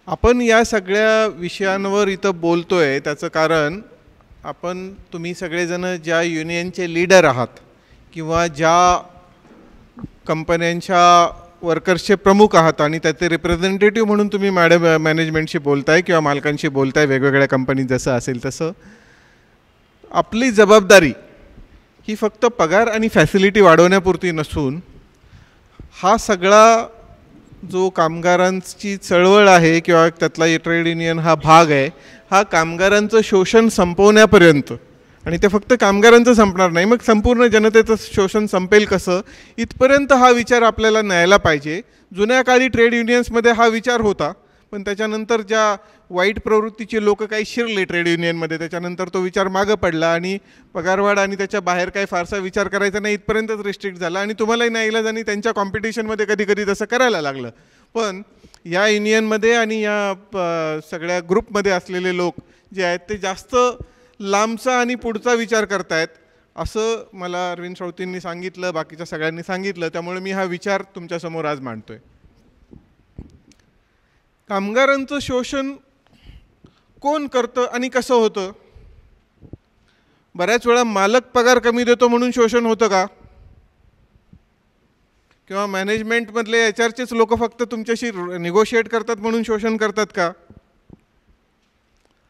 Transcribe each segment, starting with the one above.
आपण या सगळ्या विषयांवर इथं बोलतोय त्याचं कारण तुम्ही सगळेजण ज्या युनियनचे लीडर आहात किंवा ज्या कंपन्यांच्या वर्कर्सचे प्रमुख आहात आणि त्याचे रिप्रेझेंटेटिव्ह म्हणून तुम्ही मॅनेजमेंटशी बोलताय किंवा मालकांशी बोलताय वेगवेगळ्या कंपनीत जसं असेल तसं आपली जबाबदारी ही फक्त पगार आणि फॅसिलिटी वाढवण्यापुरती नसून हा सगळा जो कामगारांची चळवळ आहे किंवा त्यातला ट्रेड युनियन हा भाग आहे हा कामगारांचं शोषण संपवण्यापर्यंत आणि ते फक्त कामगारांचं संपणार नाही मग संपूर्ण जनतेचं शोषण संपेल कसं इथपर्यंत हा विचार आपल्याला न्यायला पाहिजे. जुन्या काळी ट्रेड युनियन्समध्ये हा विचार होता पण त्याच्यानंतर ज्या वाईट प्रवृत्तीचे लोक काही शिरले ट्रेड युनियनमध्ये त्याच्यानंतर तो विचार मागं पडला आणि पगारवाढ आणि त्याच्या बाहेर काही फारसा विचार करायचा नाही इथपर्यंतच रिस्ट्रिक्ट झाला आणि तुम्हालाही नाही इलाजानी त्यांच्या कॉम्पिटिशनमध्ये कधी कधी तसं करायला लागलं. पण या युनियनमध्ये आणि या सगळ्या ग्रुपमध्ये असलेले लोक जे आहेत ते जास्त लांबचा आणि पुढचा विचार करतायत असं मला अरविंद श्रौतींनी सांगितलं बाकीच्या सगळ्यांनी सांगितलं त्यामुळे मी हा विचार तुमच्यासमोर आज मांडतोय. कामगारांचं शोषण कोण करतं आणि कसं होतं? बऱ्याच वेळा मालक पगार कमी देतो म्हणून शोषण होतं का? किंवा मॅनेजमेंटमधले एचआरचेच लोक फक्त तुमच्याशी निगोशिएट करतात म्हणून शोषण करतात का?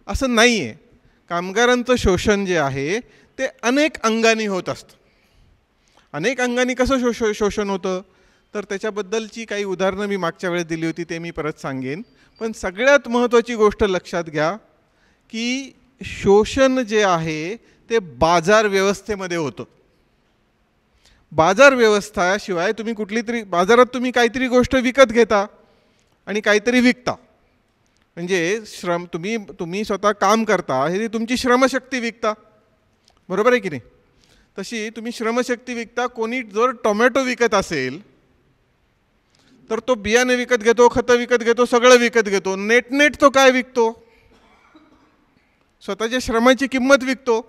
असं नाही आहे. कामगारांचं शोषण जे आहे ते अनेक अंगांनी होत असतं. अनेक अंगांनी कसं शोषण होतं तर त्याच्याबद्दलची काही उदाहरणं मी मागच्या वेळेस दिली होती ते मी परत सांगेन. पण सगळ्यात महत्त्वाची गोष्ट लक्षात घ्या की शोषण जे आहे ते बाजार व्यवस्थेमध्ये होतं. बाजार व्यवस्था शिवाय तुम्ही कुठली तरी बाजारात तुम्ही काहीतरी गोष्ट विकत घेता आणि काहीतरी विकता म्हणजे तुम्ही स्वतः काम करता हे तुमची श्रमशक्ती विकता बरोबर आहे की नाही? तशी तुम्ही श्रमशक्ती विकता. कोणी जर टोमॅटो विकत असेल तर तो बियाणे विकत घेतो खतं विकत घेतो सगळं विकत घेतो. नेट तो काय विकतो? स्वतःच्या श्रमाची किंमत विकतो.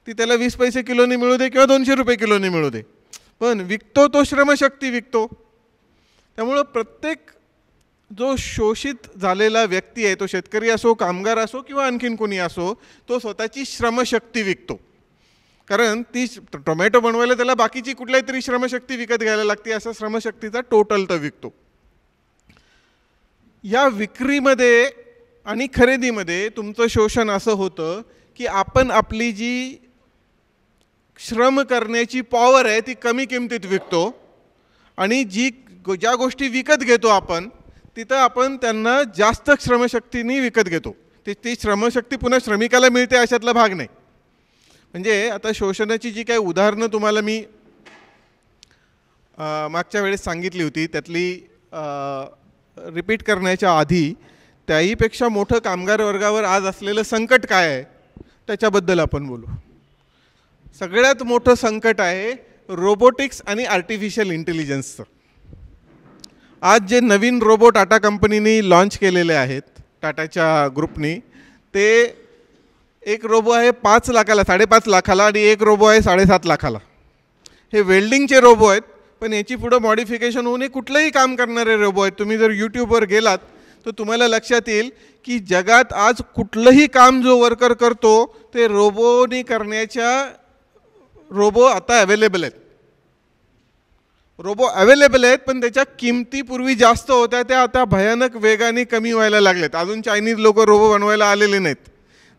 ती त्याला 20 पैसे किलोनी मिळू दे किंवा 200 रुपये किलोनी मिळू दे पण विकतो तो श्रमशक्ती विकतो. त्यामुळं प्रत्येक जो शोषित झालेला व्यक्ती आहे तो शेतकरी असो कामगार असो किंवा आणखीन कोणी असो तो स्वतःची श्रमशक्ती विकतो. कारण ती टोमॅटो बनवायला त्याला बाकीची कुठल्याही तरी श्रमशक्ती विकत घ्यायला लागते असा श्रमशक्तीचा टोटल तो विकतो. या विक्रीमध्ये आणि खरेदीमध्ये तुमचं शोषण असं होतं की आपण आपली जी श्रम करण्याची पॉवर आहे ती कमी किमतीत विकतो आणि ज्या गोष्टी विकत घेतो आपण तिथं आपण त्यांना जास्त श्रमशक्तीने विकत घेतो. ती श्रमशक्ती पुन्हा श्रमिकाला मिळते अशातला भाग नाही. म्हणजे आता शोषणाची जी काही उदाहरणं तुम्हाला मी मागच्या वेळेस सांगितली होती त्यातली रिपीट करण्याच्या आधी त्याहीपेक्षा मोठं कामगार वर्गावर आज असलेलं संकट काय आहे त्याच्याबद्दल आपण बोलू. सगळ्यात मोठं संकट आहे रोबोटिक्स आणि आर्टिफिशियल इंटेलिजन्सचं. आज जे नवीन रोबो टाटा कंपनीने लॉन्च केलेले आहेत टाटाच्या ग्रुपनी ते एक रोबो आहे 5 लाखाला 5.5 लाखाला आणि एक रोबो आहे 7.5 लाखाला. हे वेल्डिंगचे रोबो आहेत पण याची पुढं मॉडिफिकेशन होऊन हे कुठलंही काम करणारे रोबो आहेत. तुम्ही जर यूट्यूबवर गेलात तर तुम्हाला लक्षात येईल की जगात आज कुठलंही काम जो वर्कर करतो ते रोबोनी करण्याच्या रोबो आता अवेलेबल आहेत. रोबो अवेलेबल आहेत पण त्याच्या किमती पूर्वी जास्त होत्या त्या आता भयानक वेगाने कमी व्हायला लागल्यात. अजून चायनीज लोक रोबो बनवायला आलेले नाहीत.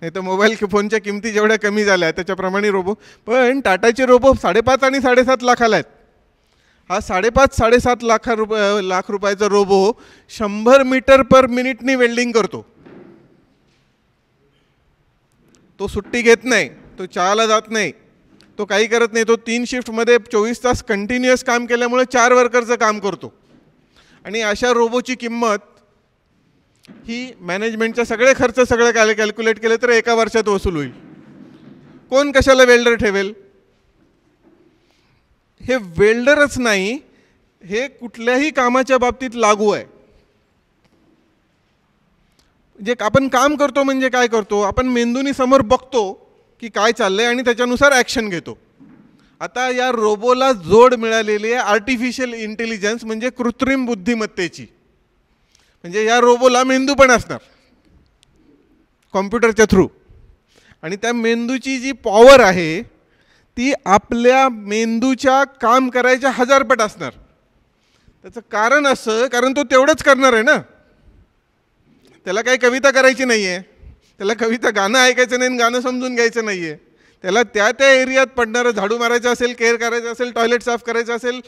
नाही तर मोबाईल फोनच्या किमती जेवढ्या कमी झाल्या त्याच्याप्रमाणे रोबो पण टाटाचे रोबो 5.5 आणि 7.5 लाखाला आहेत. हा 5.5-7.5 लाख रुपयाचा रोबो 100 मीटर पर मिनिटनी वेल्डिंग करतो. तो सुट्टी घेत नाही तो चहाला जात नाही तो काही करत नाही. तो 3 शिफ्टमध्ये 24 तास कंटिन्युअस काम केल्यामुळे 4 वर्करचं काम करतो. आणि अशा रोबोची किंमत ही मॅनेजमेंटच्या सगळे खर्च सगळे कॅल्क्युलेट केले तर एका वर्षात वसूल होईल. कोण कशाला वेल्डर ठेवेल? हे वेल्डरच नाही हे कुठल्याही कामाच्या बाबतीत लागू आहे. जे आपण काम करतो म्हणजे काय करतो आपण मेंदूनी समोर बघतो की काय चाललंय आणि त्याच्यानुसार ॲक्शन घेतो. आता या रोबोला जोड मिळालेली आहे आर्टिफिशियल इंटेलिजन्स म्हणजे कृत्रिम बुद्धिमत्तेची. म्हणजे या रोबोला मेंदू पण असणार कॉम्प्युटरच्या थ्रू, आणि त्या मेंदूची जी पॉवर आहे ती आपल्या मेंदूच्या काम करायच्या 1000 पट असणार. त्याचं कारण असं, कारण तो तेवढंच करणार आहे ना. त्याला काही कविता करायची नाही आहे, त्याला कविता गाणं ऐकायचं नाही, गाणं समजून घ्यायचं नाही आहे. त्याला त्या त्या एरियात पडणारं झाडू मारायचं असेल, केअर करायचं असेल, टॉयलेट साफ करायचं असेल,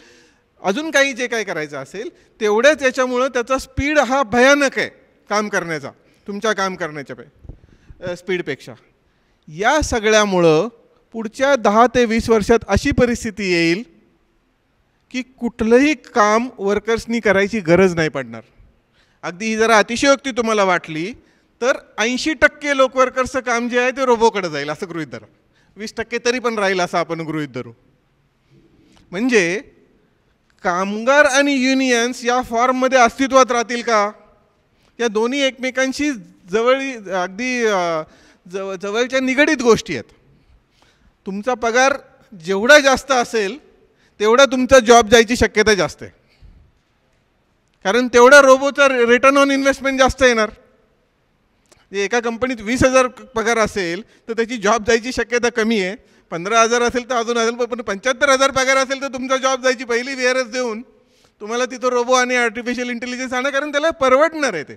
अजून काही जे काय करायचं असेल तेवढ्याच याच्यामुळं त्याचा स्पीड हा भयानक आहे काम करण्याचा, तुमच्या काम करण्याच्या स्पीडपेक्षा. या सगळ्यामुळं पुढच्या 10 ते 20 वर्षात अशी परिस्थिती येईल की कुठलंही काम वर्कर्सनी करायची गरज नाही पडणार. अगदी ही जरा अतिशयोक्ती तुम्हाला वाटली तर 80% लोक वर्कर्सचं काम जे आहे ते रोबोकडे जाईल असं गृहीत धरा. 20% तरी पण राहील असं आपण गृहीत धरू. म्हणजे कामगार आणि युनियन्स या फॉर्ममध्ये अस्तित्वात राहतील का? या दोन्ही एकमेकांशी अगदी जवळच्या निगडीत गोष्टी आहेत. तुमचा पगार जेवढा जास्त असेल तेवढा तुमचा जॉब जायची शक्यता जास्त आहे, कारण तेवढा रोबोचा रिटर्न ऑन इन्व्हेस्टमेंट जास्त येणार. जे एका कंपनीत 20,000 पगार असेल तर त्याची जॉब जायची शक्यता कमी आहे. 15,000 असेल तर अजून असेल, पण 75,000 पगार असेल तर तुमचा जॉब जायची पहिली वेअरच देऊन तुम्हाला तिथं रोबो आणि आर्टिफिशियल इंटेलिजन्स आणा, कारण त्याला परवडणार आहे ते.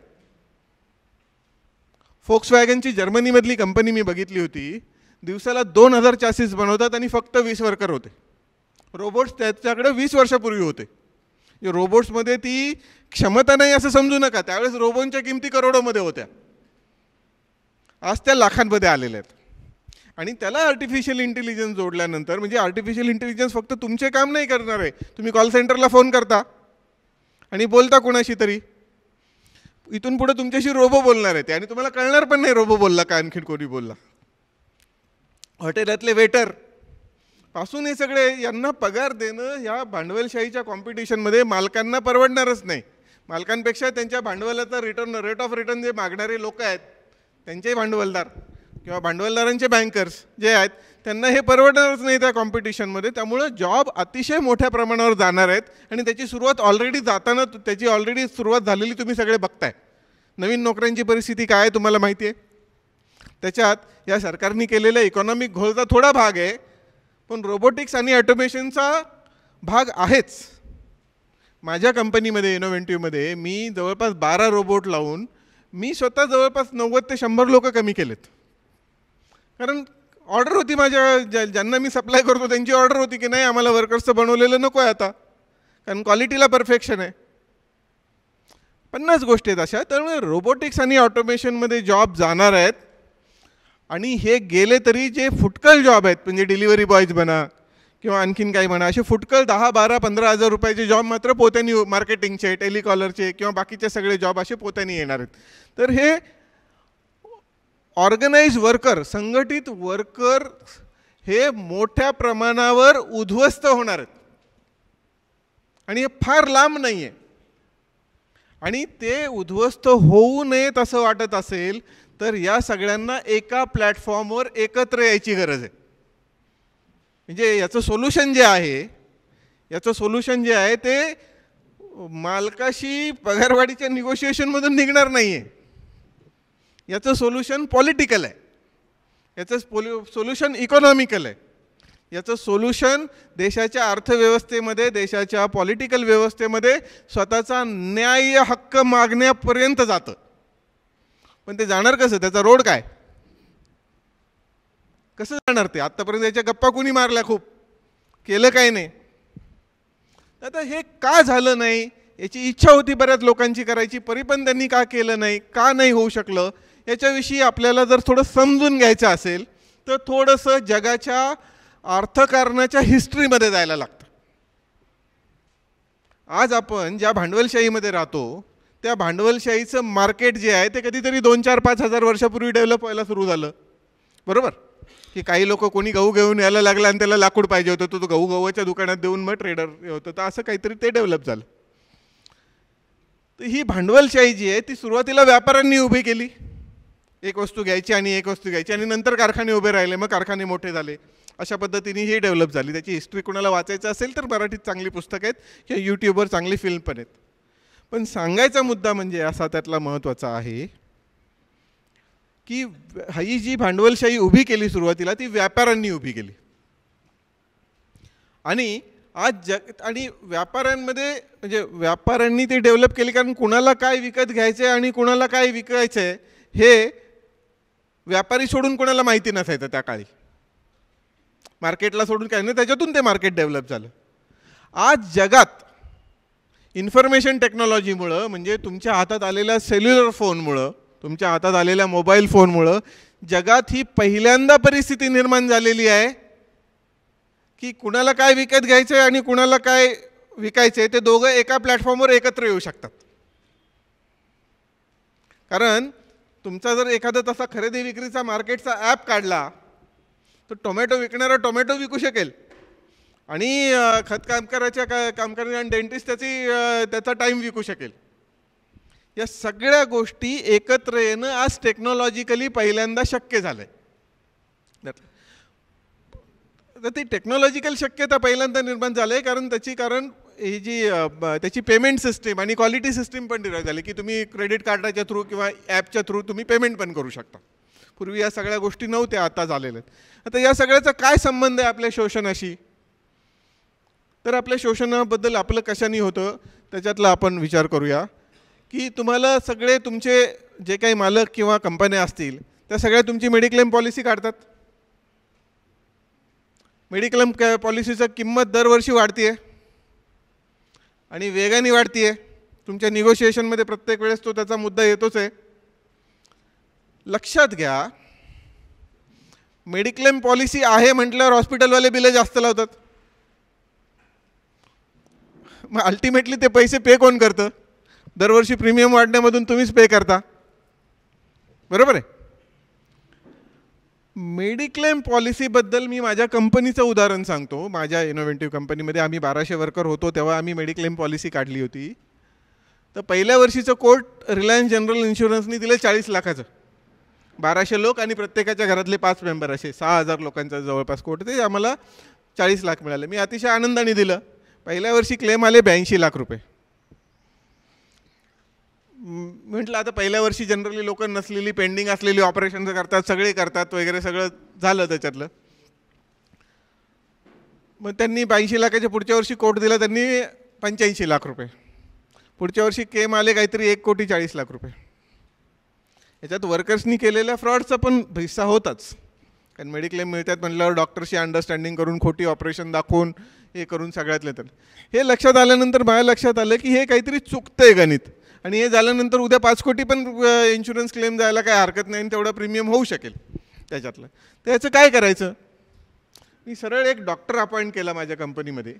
फोक्सवॅगनची जर्मनीमधली कंपनी मी बघितली होती, दिवसाला 2000 चॅसिस बनवतात आणि फक्त 20 वर्कर होते. रोबोट्स त्याच्याकडे 20 वर्षापूर्वी होते. रोबोट्समध्ये ती क्षमता नाही असं समजू नका, त्यावेळेस रोबोटच्या किमती करोडोमध्ये होत्या, आज त्या लाखांमध्ये आलेल्या आहेत. आणि त्याला आर्टिफिशियल इंटेलिजन्स जोडल्यानंतर, म्हणजे आर्टिफिशियल इंटेलिजन्स फक्त तुमचे काम नाही करणार आहे. तुम्ही कॉल सेंटरला फोन करता आणि बोलता कोणाशी तरी, इथून पुढे तुमच्याशी रोबो बोलणार आहे ते, आणि तुम्हाला कळणार पण नाही रोबो बोलला का आणखीन कोणी बोलला. हॉटेलातले वेटर पासून हे सगळे, यांना पगार देणं या भांडवलशाहीच्या कॉम्पिटिशनमध्ये मालकांना परवडणारच नाही. मालकांपेक्षा त्यांच्या भांडवलाचा रेट ऑफ रिटर्न जे मागणारे लोक आहेत, त्यांचे भांडवलदार किंवा भांडवलदारांचे बँकर्स जे आहेत, त्यांना हे परवडणारच नाही त्या कॉम्पिटिशनमध्ये. त्यामुळं जॉब अतिशय मोठ्या प्रमाणावर जाणार आहेत, आणि त्याची सुरुवात ऑलरेडी सुरुवात झालेली तुम्ही सगळे बघताय. नवीन नोकऱ्यांची परिस्थिती काय आहे तुम्हाला माहिती आहे. त्याच्यात या सरकारने केलेल्या इकॉनॉमिक घोळचा थोडा भाग आहे, पण रोबोटिक्स आणि ऑटोमेशनचा भाग आहेच. माझ्या कंपनीमध्ये इनोव्हेंटिव्हमध्ये मी जवळपास 12 रोबोट लावून मी स्वतः जवळपास 90 ते 100 लोक कमी केलेत. कारण ऑर्डर होती माझ्या, ज्यांना मी सप्लाय करतो त्यांची ऑर्डर होती की नाही आम्हाला वर्कर्सचं बनवलेलं नको आहे आता, कारण क्वालिटीला परफेक्शन आहे. 50 गोष्टी आहेत अशा. त्यामुळे रोबोटिक्स आणि ऑटोमेशनमध्ये जॉब जाणार आहेत, आणि हे गेले तरी जे फुटकल जॉब आहेत, म्हणजे डिलिव्हरी बॉयज म्हणा किंवा आणखीन काही म्हणा, असे फुटकल 10, 12, 15,000 रुपयाचे जॉब मात्र पोत्यानी, मार्केटिंगचे, टेलिकॉलरचे किंवा बाकीचे सगळे जॉब असे पोत्यानी येणार आहेत. तर हे ऑर्गनाइज वर्कर, संघटित वर्कर हे मोठ्या प्रमाणावर उद्ध्वस्त होणार आहेत, आणि हे फार लांब नाही आहे. आणि ते उद्ध्वस्त होऊ नयेत असं वाटत असेल तर या सगळ्यांना एका प्लॅटफॉर्मवर एकत्र यायची गरज आहे. म्हणजे याचं सोल्युशन जे आहे ते मालकाशी पगारवाढीच्या निगोशिएशनमधून निघणार नाही आहे. याचं सोल्युशन पॉलिटिकल आहे, याचं सोल्युशन इकॉनॉमिकल आहे, याचं सोल्युशन देशाच्या अर्थव्यवस्थेमध्ये, देशाच्या पॉलिटिकल व्यवस्थेमध्ये स्वतःचा न्याय्य हक्क मागण्यापर्यंत जातं. पण ते जाणार कसं? त्याचा रोड काय? कसं जाणार ते? आत्तापर्यंत याच्या गप्पा कुणी मारल्या, खूप केलं काय नाही. आता हे का झालं नाही, याची इच्छा होती बऱ्याच लोकांची करायची, तरी पण त्यांनी का केलं नाही, का नाही होऊ शकलं, याच्याविषयी आपल्याला जर थोडं समजून घ्यायचं असेल तर थोडंसं जगाच्या अर्थकारणाच्या हिस्ट्रीमध्ये जायला लागतं. आज आपण ज्या भांडवलशाहीमध्ये राहतो त्या भांडवलशाहीचं मार्केट जे आहे ते कधीतरी 2, 4, 5 हजार वर्षापूर्वी डेव्हलप व्हायला सुरू झालं, बरोबर. की काही लोक कोणी गहू घेऊन यायला लागला आणि त्याला लाकूड पाहिजे होतं, तो गहूच्या दुकानात देऊन मग ट्रेडर होतं, तर असं काहीतरी ते डेव्हलप झालं. तर ही भांडवलशाही जी आहे ती सुरुवातीला व्यापाऱ्यांनी उभी केली, एक वस्तू घ्यायची आणि एक वस्तू घ्यायची, आणि नंतर कारखाने उभे राहिले, मग कारखाने मोठे झाले. अशा पद्धतीने ही डेव्हलप झाली. त्याची हिस्ट्री कोणाला वाचायचं असेल तर मराठीत चांगली पुस्तकं आहेत किंवा यूट्यूबवर चांगली फिल्म पण आहेत. पण सांगायचा मुद्दा म्हणजे असा त्यातला महत्त्वाचा आहे की ही जी भांडवलशाही उभी केली सुरुवातीला ती व्यापाऱ्यांनी उभी केली. आणि आज आणि व्यापाऱ्यांमध्ये म्हणजे व्यापाऱ्यांनी ते डेव्हलप केली, कारण कुणाला काय विकत घ्यायचं आहे आणि कुणाला काय विकायचं आहे हे व्यापारी सोडून कोणाला माहिती नसायचं त्या काळी. मार्केटला सोडून काय नाही, त्याच्यातून ते मार्केट डेव्हलप झालं. आज जगात इन्फॉर्मेशन टेक्नॉलॉजीमुळं म्हणजे तुमच्या हातात आलेल्या सेल्युलर फोनमुळं, तुमच्या हातात आलेल्या मोबाईल फोनमुळं जगात ही पहिल्यांदा परिस्थिती निर्माण झालेली आहे की कुणाला काय विकत घ्यायचं आहे आणि कुणाला काय विकायचं आहे ते दोघं एका प्लॅटफॉर्मवर एकत्र येऊ शकतात. कारण तुमचा जर एखादा तसा खरेदी विक्रीचा मार्केटचा ॲप काढला तर टोमॅटो विकणारा टोमॅटो विकू शकेल आणि खत कामगाराच्या कामगारांनी आणि डेंटिस्ट त्याचा टाईम विकू शकेल. या सगळ्या गोष्टी एकत्र येणं आज टेक्नॉलॉजिकली पहिल्यांदा शक्य झालं आहे. तर ती टेक्नॉलॉजिकल शक्यता पहिल्यांदा निर्माण झालं आहे कारण ही जी त्याची पेमेंट सिस्टीम आणि क्वालिटी सिस्टीम पण डिराईव्ह झाली की तुम्ही क्रेडिट कार्डाच्या थ्रू किंवा ॲपच्या थ्रू तुम्ही पेमेंट पण करू शकता. पूर्वी या सगळ्या गोष्टी नव्हत्या, आता झालेल्या आहेत. आता या सगळ्याचा काय संबंध आहे आपल्या शोषणाशी? तर आपल्या शोषणाबद्दल आपलं कशाने होतं त्याच्यातला आपण विचार करूया की तुम्हाला सगळे तुमचे जे काही मालक किंवा कंपन्या असतील त्या सगळ्या तुमची मेडिक्लेम पॉलिसी काढतात. मेडिक्लेम पॉलिसीची किंमत दरवर्षी वाढते आहे आणि वेगाने वाढते आहे. तुमच्या निगोशिएशनमध्ये प्रत्येक वेळेस तो त्याचा मुद्दा येतोच आहे. लक्षात घ्या, मेडिक्लेम पॉलिसी आहे म्हटल्यावर हॉस्पिटलवाले बिलं जास्त लावतात. मग अल्टिमेटली ते पैसे पे कोण करतं? दरवर्षी प्रीमियम वाढण्यामधून तुम्हीच पे करता, बरोबर आहे. मेडिक्लेम पॉलिसीबद्दल मी माझ्या कंपनीचं उदाहरण सांगतो. माझ्या इनोव्हेटिव्ह कंपनीमध्ये आम्ही 1200 वर्कर होतो तेव्हा आम्ही मेडिक्लेम पॉलिसी काढली होती. तर पहिल्या वर्षीचं कोट रिलायन्स जनरल इन्शुरन्सनी दिलं 40 लाखाचं. 1200 लोक आणि प्रत्येकाच्या घरातले 5 मेंबर असे 6000 लोकांचा जवळपास कोट, ते आम्हाला 40 लाख मिळाले. मी अतिशय आनंदाने दिलं. पहिल्या वर्षी क्लेम आले 82 लाख रुपये. म्हटलं आता पहिल्या वर्षी जनरली लोक नसलेली पेंडिंग असलेली ऑपरेशन करतात, सगळे करतात वगैरे, सगळं झालं त्याच्यातलं. मग त्यांनी 82 लाखाच्या पुढच्या वर्षी कोट दिला त्यांनी 85 लाख रुपये. पुढच्या वर्षी क्लेम आले काहीतरी 1,40,00,000 रुपये. याच्यात वर्कर्सनी केलेल्या फ्रॉडचा पण हिस्सा होताच, कारण मेडिक्लेम मिळतात म्हटल्यावर डॉक्टरशी अंडरस्टँडिंग करून खोटी ऑपरेशन दाखवून हे करून सगळ्यातले. तर हे लक्षात आल्यानंतर माझ्या लक्षात आलं की हे काहीतरी चुकतंय गणित. आणि हे झाल्यानंतर उद्या 5 कोटी पण इन्शुरन्स क्लेम जायला काय हरकत नाही आणि तेवढा प्रीमियम होऊ शकेल त्याच्यातलं. तर याचं काय करायचं? मी सरळ एक डॉक्टर अपॉइंट केला माझ्या कंपनीमध्ये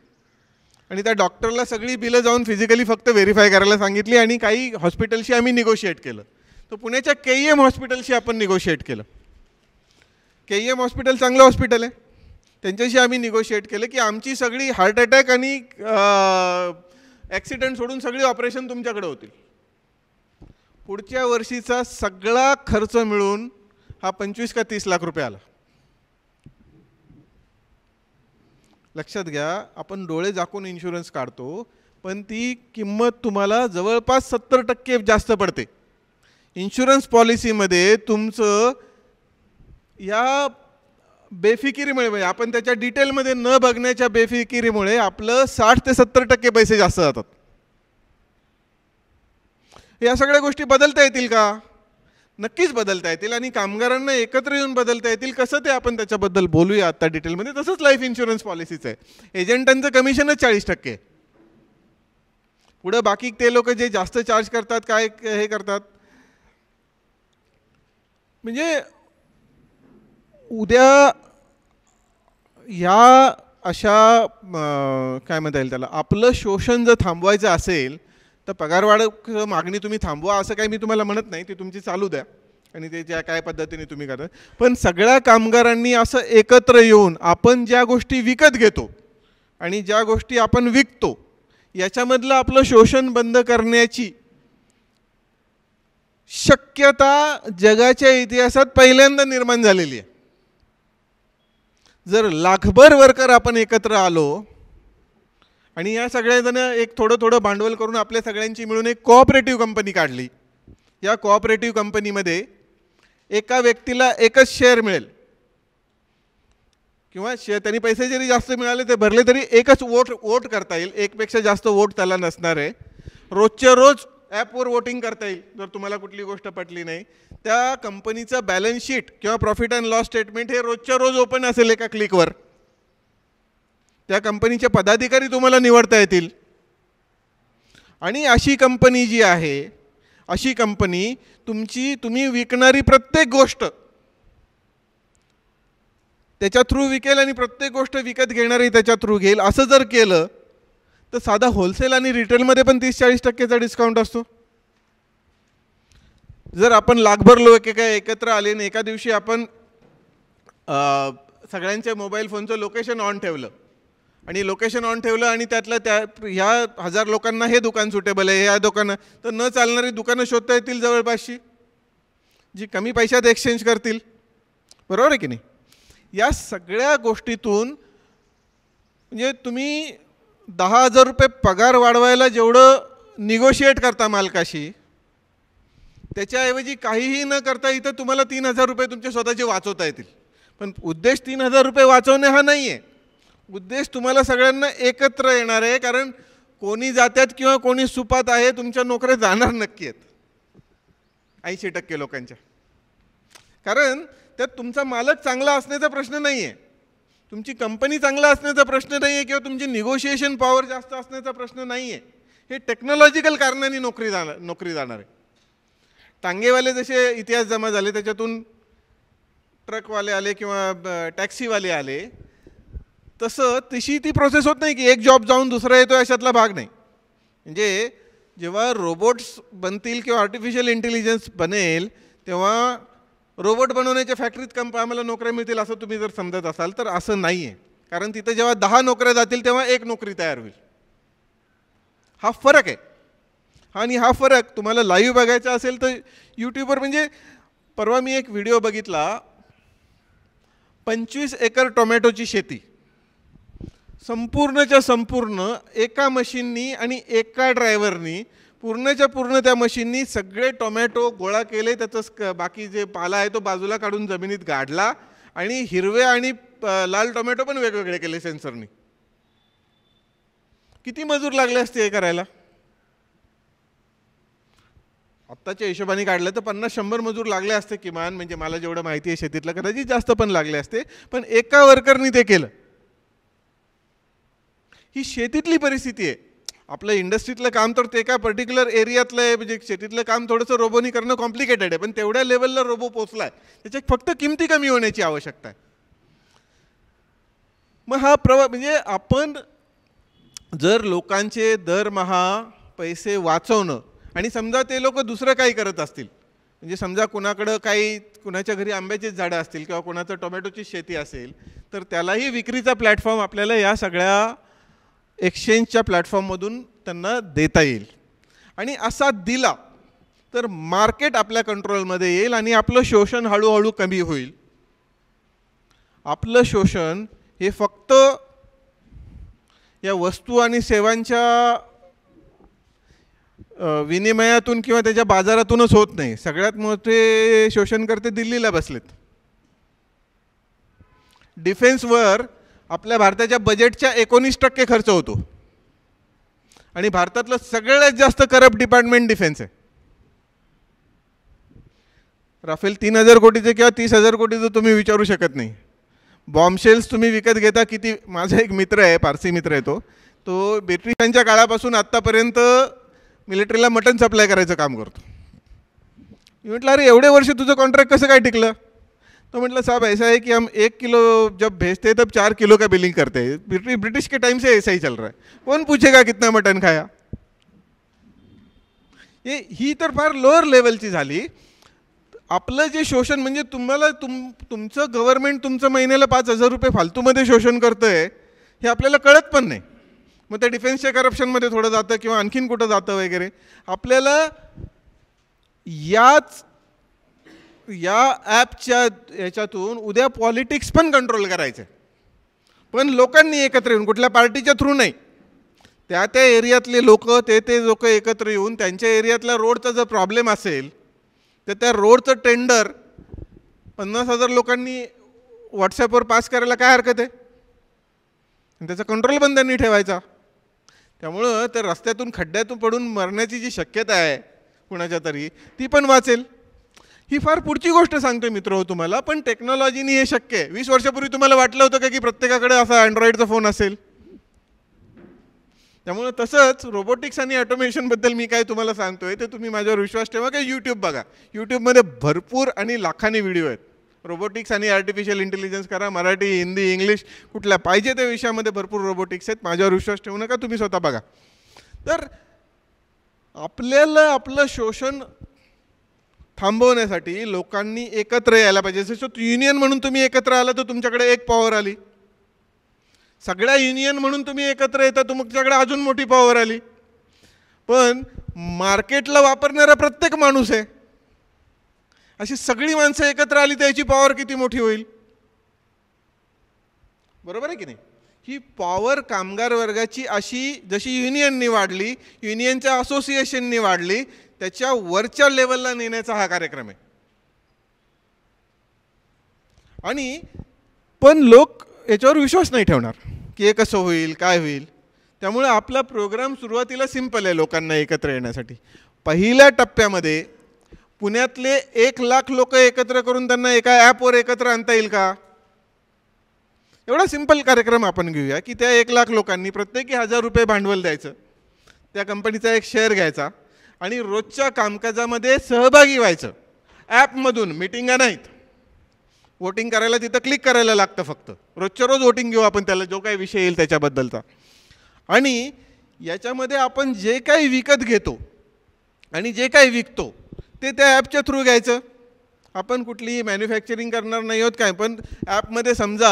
आणि त्या डॉक्टरला सगळी बिलं जाऊन फिजिकली फक्त व्हेरीफाय करायला सांगितली आणि काही हॉस्पिटलशी आम्ही निगोशिएट केलं. तर पुण्याच्या KEM हॉस्पिटलशी आपण निगोशिएट केलं. KEM हॉस्पिटल चांगलं हॉस्पिटल आहे, त्यांच्याशी आम्ही निगोशिएट केलं की आमची सगळी हार्ट अटॅक आणि ॲक्सिडेंट सोडून सगळी ऑपरेशन तुमच्याकडे होतील. पुढच्या वर्षीचा सगळा खर्च मिळून हा 25 का 30 लाख रुपये आला. लक्षात घ्या, आपण डोळे झाकून इन्शुरन्स काढतो पण ती किंमत तुम्हाला जवळपास 70% जास्त पडते. इन्शुरन्स पॉलिसीमध्ये तुमचं या बेफिकिरीमुळे म्हणजे आपण त्याच्या डिटेलमध्ये न बघण्याच्या बेफिकिरीमुळे आपलं 60 ते 70% पैसे जास्त जातात. या सगळ्या गोष्टी बदलता येतील का? नक्कीच बदलता येतील आणि कामगारांना एकत्र येऊन बदलता येतील. कसं ते आपण त्याच्याबद्दल बोलूया आता डिटेलमध्ये. तसंच लाईफ इन्शुरन्स पॉलिसीचं आहे. एजंटांचं कमिशनच 40%. पुढं बाकी ते लोक जे जास्त चार्ज करतात काय हे करतात. म्हणजे उद्या या अशा काय म्हणता येईल त्याला, आपलं शोषण जर थांबवायचं असेल तर पगारवाढ मागणी तुम्ही थांबवा असं काही मी तुम्हाला म्हणत नाही, ती तुमची चालू द्या आणि ते ज्या काय पद्धतीने तुम्ही करता. पण सगळ्या कामगारांनी असं एकत्र येऊन आपण ज्या गोष्टी विकत घेतो आणि ज्या गोष्टी आपण विकतो याच्यामधलं आपलं शोषण बंद करण्याची शक्यता जगाच्या इतिहासात पहिल्यांदा निर्माण झालेली आहे. जर लाखभर वर्कर आपण एकत्र आलो आणि या सगळ्याजण एक थोडं थोडं भांडवल करून आपल्या सगळ्यांची मिळून एक कोऑपरेटिव्ह कंपनी काढली. या कोऑपरेटिव्ह कंपनीमध्ये एका व्यक्तीला एकच शेअर मिळेल, किंवा त्यांनी पैसे जरी जास्त मिळाले ते भरले तरी एकच वोट करता येईल. एकपेक्षा जास्त वोट त्याला नसणार आहे. रोजच्या रोज ॲपवर वोटिंग करता येईल. जर तुम्हाला कुठली गोष्ट पटली नाही, त्या कंपनीचं बॅलन्स शीट किंवा प्रॉफिट अँड लॉस स्टेटमेंट हे रोजच्या रोज ओपन असेल एका क्लिकवर. त्या कंपनीचे पदाधिकारी तुम्हाला निवडता येतील. आणि अशी कंपनी जी आहे, अशी कंपनी तुम्ही विकणारी प्रत्येक गोष्ट त्याच्या थ्रू विकेल आणि प्रत्येक गोष्ट विकत घेणारी त्याच्या थ्रू घेईल. असं जर केलं तर साधा होलसेल आणि रिटेलमध्ये पण 30-40% डिस्काउंट असतो. जर आपण लाखभर लोक एकत्र आले आणि एका दिवशी आपण सगळ्यांच्या मोबाईल फोनचं लोकेशन ऑन ठेवलं आणि त्यातल्या ह्या 1000 लोकांना हे दुकान सुटेबल आहे, ह्या दुकानं, तर न चालणारी दुकानं शोधता येतील जवळपासची, जी कमी पैशात एक्सचेंज करतील. बरोबर आहे की नाही? या सगळ्या गोष्टीतून म्हणजे तुम्ही 10,000 रुपये पगार वाढवायला जेवढं निगोशिएट करता मालकाशी, त्याच्याऐवजी काहीही न करता इथं तुम्हाला 3,000 रुपये तुमचे स्वतःचे वाचवता येतील. पण उद्देश 3,000 रुपये वाचवणे हा नाही आहे. उद्देश तुम्हाला सगळ्यांना एकत्र येणार आहे. कारण कोणी जात्यात किंवा कोणी सुपात आहे, तुमच्या नोकऱ्या जाणार नक्की आहेत 80% लोकांच्या. कारण त्यात तुमचा मालक चांगला असण्याचा प्रश्न नाही आहे, तुमची कंपनी चांगला असण्याचा प्रश्न नाही आहे, किंवा तुमची निगोशिएशन पॉवर जास्त असण्याचा प्रश्न नाही आहे. हे टेक्नॉलॉजिकल कारणाने नोकरी जाणार आहे. टांगेवाले जसे इतिहास जमा झाले, त्याच्यातून ट्रकवाले आले किंवा टॅक्सीवाले आले, तशी ती प्रोसेस होत नाही की एक जॉब जाऊन दुसरा येतो, अशातला भाग नाही. म्हणजे जेव्हा रोबोट्स बनतील किंवा आर्टिफिशियल इंटेलिजन्स बनेल, तेव्हा रोबोट बनवण्याच्या फॅक्टरीत आम्हाला नोकऱ्या मिळतील असं तुम्ही जर समजत असाल तर असं नाही आहे. कारण तिथं जेव्हा 10 नोकऱ्या जातील तेव्हा एक नोकरी तयार होईल. हा फरक आहे. आणि हा फरक तुम्हाला लाईव्ह बघायचा असेल तर यूट्यूबवर, म्हणजे परवा मी एक व्हिडिओ बघितला, 25 एकर टोमॅटोची शेती, संपूर्णच्या संपूर्ण एका मशीननी आणि एका ड्रायव्हरनी पूर्णच्या पूर्ण त्या मशीननी सगळे टोमॅटो गोळा केले. त्याचं बाकी जे पाला आहे तो बाजूला काढून जमिनीत गाडला आणि हिरवे आणि लाल टोमॅटो पण वेगवेगळे केले सेन्सरनी. किती मजूर लागले असते हे करायला? आत्ताच्या हिशोबाने काढलं तर 50-100 मजूर लागले असते किमान. म्हणजे मला जेवढं माहिती आहे शेतीतलं, कदाचित जास्त पण लागले असते. पण एका वर्करनी ते केलं. ही शेतीतली परिस्थिती आहे. आपलं इंडस्ट्रीतलं काम तर ते एका पर्टिक्युलर एरियातलं आहे. म्हणजे शेतीतलं काम थोडंसं रोबोनी करणं कॉम्प्लिकेटेड आहे, पण तेवढ्या लेवलला रोबो पोचला आहे. त्याच्यात फक्त किमती कमी होण्याची आवश्यकता आहे. मग हा म्हणजे आपण जर लोकांचे दरमहा पैसे वाचवणं, आणि समजा ते लोक दुसरं काही करत असतील, म्हणजे समजा कुणाच्या घरी आंब्याचीच झाडं असतील किंवा कुणाचं टोमॅटोची शेती असेल, तर त्यालाही विक्रीचा प्लॅटफॉर्म आपल्याला या सगळ्या एक्सचेंजच्या प्लॅटफॉर्ममधून त्यांना देता येईल. आणि असा दिला तर मार्केट आपल्या कंट्रोलमध्ये येईल आणि आपलं शोषण हळूहळू कमी होईल. आपलं शोषण हे फक्त या वस्तू आणि सेवांच्या विनिमयातून किंवा त्याच्या बाजारातूनच होत नाही. सगळ्यात मोठे शोषणकर्ते दिल्लीला बसलेत. डिफेन्सवर आपल्या भारताच्या बजेटच्या 19% खर्च होतो आणि भारतातलं सगळ्यात जास्त करप्ट डिपार्टमेंट डिफेन्स आहे. राफेल 3,000 कोटीचे किंवा 30,000 कोटीचं तुम्ही विचारू शकत नाही. बॉम्बशेल्स तुम्ही विकत घेता किती? माझा एक मित्र आहे, पारसी मित्र आहे, तो ब्रिटिशांच्या काळापासून आत्तापर्यंत मिलिटरीला मटन सप्लाय करायचं काम करतो. मी म्हटलं अरे एवढे वर्ष तुझं कॉन्ट्रॅक्ट कसं काय टिकलं? तो म्हटलं साहब ऐसा है कि हम 1 किलो जब भेजते तब 4 किलो का बिलिंग करते हैं. ब्रिटिश के टाइम से ऐसा ही चल रहा है. कौन पूछेगा कितना मटन खाया? ही तर फार लोअर लेवलची झाली. आपलं जे शोषण म्हणजे तुमचं गव्हर्नमेंट तुमचं महिन्याला 5,000 रुपये फालतूमध्ये शोषण करतंय हे आपल्याला कळत पण नाही. मग ते डिफेन्सच्या करप्शनमध्ये थोडं जातं किंवा आणखीन कुठं जातं वगैरे. आपल्याला या ॲपच्या याच्यातून उद्या पॉलिटिक्स पण कंट्रोल करायचं, पण लोकांनी एकत्र येऊन, कुठल्या पार्टीच्या थ्रू नाही. त्या एरियातले लोक ते लोक एकत्र येऊन त्यांच्या एरियातल्या रोडचा जर प्रॉब्लेम असेल तर त्या रोडचं टेंडर 50,000 लोकांनी व्हॉट्सॲपवर पास करायला काय हरकत आहे? त्याचा कंट्रोल पण त्यांनी ठेवायचा. त्यामुळं तर रस्त्यातून खड्ड्यातून पडून मरण्याची जी शक्यता आहे कुणाच्या तरी, ती पण वाचेल. ही फार पुढची गोष्ट सांगतोय मित्र तुम्हाला, पण टेक्नॉलॉजीनी हे शक्य आहे. 20 वर्षापूर्वी तुम्हाला वाटलं होतं का की प्रत्येकाकडे असा अँड्रॉइडचा फोन असेल? त्यामुळे तसंच रोबोटिक्स आणि ऑटोमेशनबद्दल मी काय तुम्हाला सांगतोय ते तुम्ही माझ्यावर विश्वास ठेवा की यूट्यूब बघा. यूट्यूबमध्ये भरपूर आणि लाखांनी व्हिडिओ आहेत. रोबोटिक्स आणि आर्टिफिशियल इंटेलिजन्स करा, मराठी, हिंदी, इंग्लिश, कुठल्या पाहिजे त्या विषयामध्ये भरपूर रोबोटिक्स आहेत. माझ्यावर विश्वास ठेवू नका, तुम्ही स्वतः बघा. तर आपल्याला आपलं शोषण थांबवण्यासाठी लोकांनी एकत्र यायला पाहिजे. जसं युनियन म्हणून तुम्ही एकत्र आला तर तुमच्याकडे एक पॉवर आली. सगळ्या युनियन म्हणून तुम्ही एकत्र येता तुमच्याकडे अजून मोठी पॉवर आली. पण मार्केटला वापरणारा प्रत्येक माणूस आहे. अशी सगळी माणसं एकत्र आली त्याची पॉवर किती मोठी होईल? बरोबर आहे की नाही? ही पॉवर कामगार वर्गाची अशी जशी युनियननी वाढली, युनियनच्या असोसिएशननी वाढली, त्याच्या वरच्या लेवलला नेण्याचा हा कार्यक्रम आहे. आणि पण लोक याच्यावर विश्वास नाही ठेवणार की हे कसं होईल, काय होईल. त्यामुळे आपला प्रोग्राम सुरुवातीला सिंपल आहे लोकांना एकत्र येण्यासाठी. पहिल्या टप्प्यामध्ये पुण्यातले 1,00,000 लोक एकत्र करून त्यांना एका ॲपवर एकत्र आणता येईल का? एवढा सिंपल कार्यक्रम आपण घेऊया की त्या 1,00,000 लोकांनी प्रत्येकी 1,000 रुपये भांडवल द्यायचं, त्या कंपनीचा एक शेअर घ्यायचा आणि रोजच्या कामकाजामध्ये सहभागी व्हायचं. ॲपमधून, मिटिंगा नाहीत. वोटिंग करायला तिथं क्लिक करायला लागतं फक्त. रोजच्या रोज वोटिंग घेऊ आपण, त्याला जो काही विषय येईल त्याच्याबद्दलचा. आणि याच्यामध्ये आपण जे काही विकत घेतो आणि जे काही विकतो ते त्या ॲपच्या थ्रू घ्यायचं. आपण कुठलीही मॅन्युफॅक्चरिंग करणार नाही आहोत काय, पण ॲपमध्ये समजा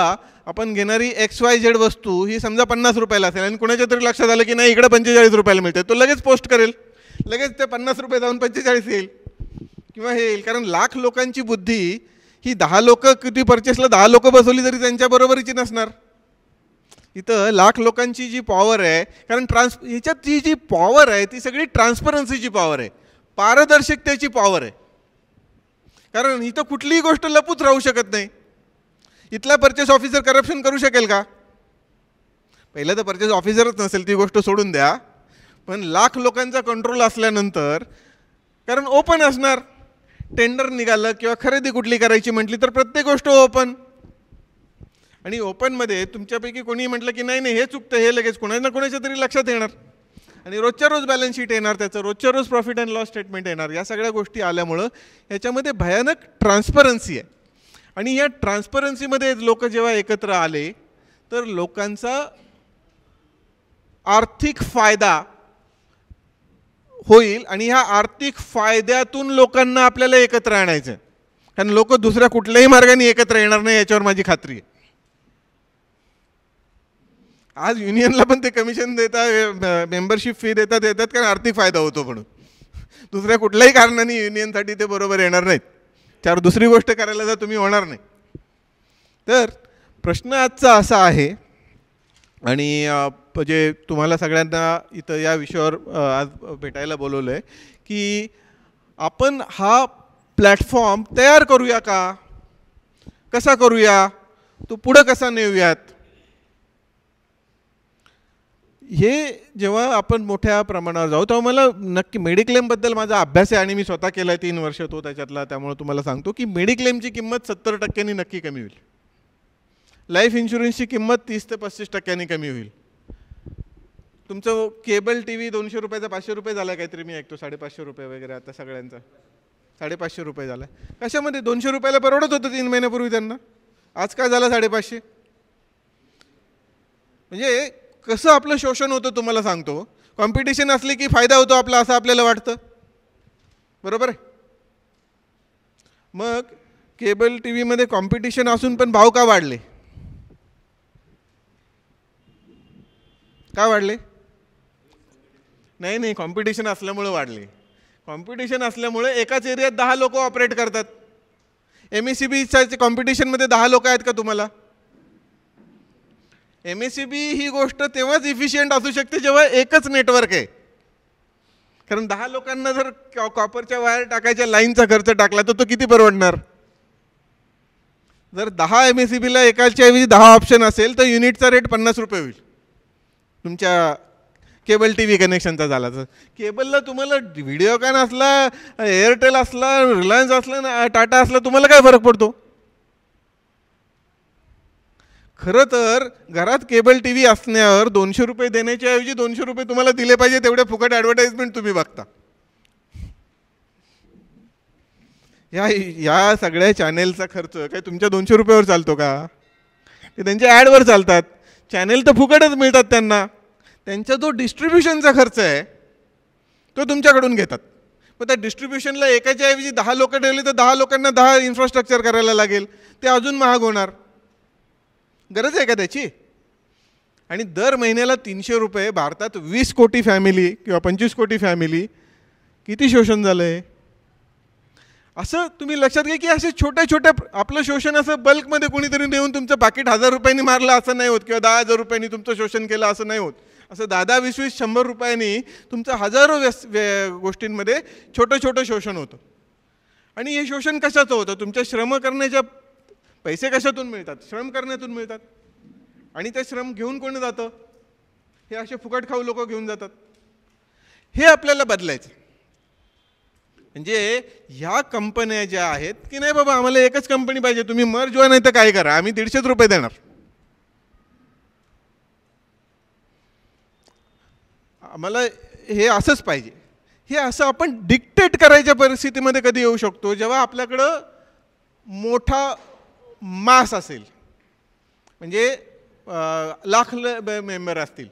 आपण घेणारी XYZ वस्तू ही समजा 50 रुपयाला असेल आणि कुणाच्या तरी लक्षात आलं की नाही इकडे 45 रुपयाला मिळते, तो लगेच पोस्ट करेल, लगेच ते 50 रुपये जाऊन 45 येईल किंवा हे येईल. कारण लाख लोकांची बुद्धी ही 10 लोक किती परचेसला 10 लोक बसवली तरी त्यांच्या बरोबरीची नसणार. इथं लाख लोकांची जी पॉवर आहे, कारण ह्याच्यात जी पॉवर आहे ती सगळी ट्रान्सपरन्सीची पॉवर आहे, पारदर्शकतेची पॉवर आहे. कारण इथं कुठलीही गोष्ट लपूच राहू शकत नाही. इथला परचेस ऑफिसर करप्शन करू शकेल का? पहिलं तर परचेस ऑफिसरच नसेल, ती गोष्ट सोडून द्या. पण लाख लोकांचा कंट्रोल असल्यानंतर, कारण ओपन असणार, टेंडर निघालं किंवा खरेदी कुठली करायची म्हटली तर प्रत्येक गोष्ट ओपन. आणि ओपनमध्ये तुमच्यापैकी कोणी म्हटलं की नाही हे चुकतं, हे लगेच कोणाच्या ना कोणाच्या तरी लक्षात येणार आणि रोजच्या रोज बॅलन्स शीट येणार, त्याचं रोजच्या रोज प्रॉफिट अँड लॉस स्टेटमेंट येणार. या सगळ्या गोष्टी आल्यामुळं याच्यामध्ये भयानक ट्रान्सपरन्सी आहे. आणि या ट्रान्सपरन्सीमध्ये लोक जेव्हा एकत्र आले तर लोकांचा आर्थिक फायदा होईल आणि ह्या आर्थिक फायद्यातून लोकांना आपल्याला एकत्र आणायचं. कारण लोक दुसऱ्या कुठल्याही मार्गाने एकत्र येणार नाही याच्यावर माझी खात्री आहे. आज युनियनला पण ते कमिशन देतात, मेंबरशिप फी देतात कारण आर्थिक फायदा होतो म्हणून. दुसऱ्या कुठल्याही कारणाने युनियनसाठी ते बरोबर येणार नाहीत. त्यावर दुसरी गोष्ट करायला जर तुम्ही होणार नाही. तर प्रश्न आजचा असा आहे आणि म्हणजे तुम्हाला सगळ्यांना इथं या विषयावर आज भेटायला बोलवलं आहे की आपण हा प्लॅटफॉर्म तयार करूया का, कसा करूया, तो पुढं कसा नेऊयात. हे जेव्हा आपण मोठ्या प्रमाणावर जाऊ तेव्हा मला नक्की मेडिक्लेमबद्दल माझा अभ्यास आहे आणि मी स्वतः केला आहे 3 वर्ष तो त्याच्यातला. त्यामुळे तुम्हाला सांगतो की मेडिक्लेमची किंमत 70% नक्की कमी होईल. लाईफ इन्शुरन्सची किंमत 30 ते 35% कमी होईल. तुमचं केबल TV 200 रुपयाचा 500 रुपये झाला काहीतरी, मी ऐकतो 550 रुपये वगैरे आता सगळ्यांचा 550 रुपये झाला. कशामध्ये 200 रुपयाला परवडत होतं 3 महिन्यापूर्वी त्यांना, आज काय झालं 550. म्हणजे कसं आपलं शोषण होतं तुम्हाला सांगतो. कॉम्पिटिशन असली की फायदा होतो आपला असं आपल्याला वाटतं, बरोबर आहे. मग केबल TV कॉम्पिटिशन असून पण भाव का वाढले, का वाढले? नाही कॉम्पिटिशन असल्यामुळे वाढले. कॉम्पिटिशन असल्यामुळे एकाच एरियात 10 लोक ऑपरेट करतात. MECBच्या कॉम्पिटिशनमध्ये 10 लोक आहेत का तुम्हाला? MSCB ही गोष्ट तेव्हाच इफिशियंट असू शकते जेव्हा एकच नेटवर्क आहे. कारण 10 लोकांना जर कॉपरच्या वायर टाकायच्या लाईनचा खर्च टाकला तर तो किती परवडणार. जर 10 MSCBला एकाच्या ऐवजी 10 ऑप्शन असेल तर युनिटचा रेट 50 रुपये होईल. तुमच्या केबल TV कनेक्शनचा झाला तर केबलला तुम्हाला व्हिडिओकॉन असला, एअरटेल असला, रिलायन्स असला, टाटा असला, तुम्हाला काय फरक पडतो. खरं तर घरात केबल TV असण्यावर 200 रुपये देण्याच्या ऐवजी 200 रुपये तुम्हाला दिले पाहिजे, तेवढे फुकट ॲडव्हर्टाइजमेंट तुम्ही बघता. या सगळ्या चॅनेलचा खर्च काय तुमच्या 200 रुपयावर चालतो का. ते त्यांच्या ॲडवर चालतात. चॅनेल तर फुकटच मिळतात त्यांना. त्यांचा जो डिस्ट्रीब्युशनचा खर्च आहे तो तुमच्याकडून घेतात. पण त्या डिस्ट्रीब्युशनला एकाच्या ऐवजी 10 लोक ठेवले तर 10 लोकांना 10 इन्फ्रास्ट्रक्चर करायला लागेल. ते अजून महाग होणार. गरज आहे का त्याची. आणि दर महिन्याला 300 रुपये. भारतात 20 कोटी फॅमिली किंवा 25 कोटी फॅमिली. किती शोषण झालं आहे. असं तुम्ही लक्षात घ्या की असे छोट्या छोट्या आपलं शोषण असं बल्कमध्ये कोणीतरी नेऊन तुमचं पाकिट 1000 रुपयांनी मारलं असं नाही होत, किंवा 10,000 रुपयांनी तुमचं शोषण केलं असं नाही होत. असं 10, 20, 100 रुपयांनी तुमचं हजारो गोष्टींमध्ये छोटं छोटं शोषण होतं. आणि हे शोषण कशाचं होतं. तुमच्या श्रम करण्याच्या पैसे कशातून मिळतात. श्रम करण्यातून मिळतात. आणि ते श्रम घेऊन कोण जातं. हे असे फुकट खाऊ लोक घेऊन जातात. हे आपल्याला बदलायचं. म्हणजे ह्या कंपन्या ज्या आहेत की नाही बाबा आम्हाला एकच कंपनी पाहिजे, तुम्ही मर्ज व्हा नाही तर काय करा, आम्ही 150 रुपये देणार. आम्हाला हे असंच पाहिजे. हे असं आपण डिक्टेट करायच्या परिस्थितीमध्ये कधी येऊ शकतो जेव्हा आपल्याकडं मोठा मास असेल. म्हणजे लाख मेंबर असतील.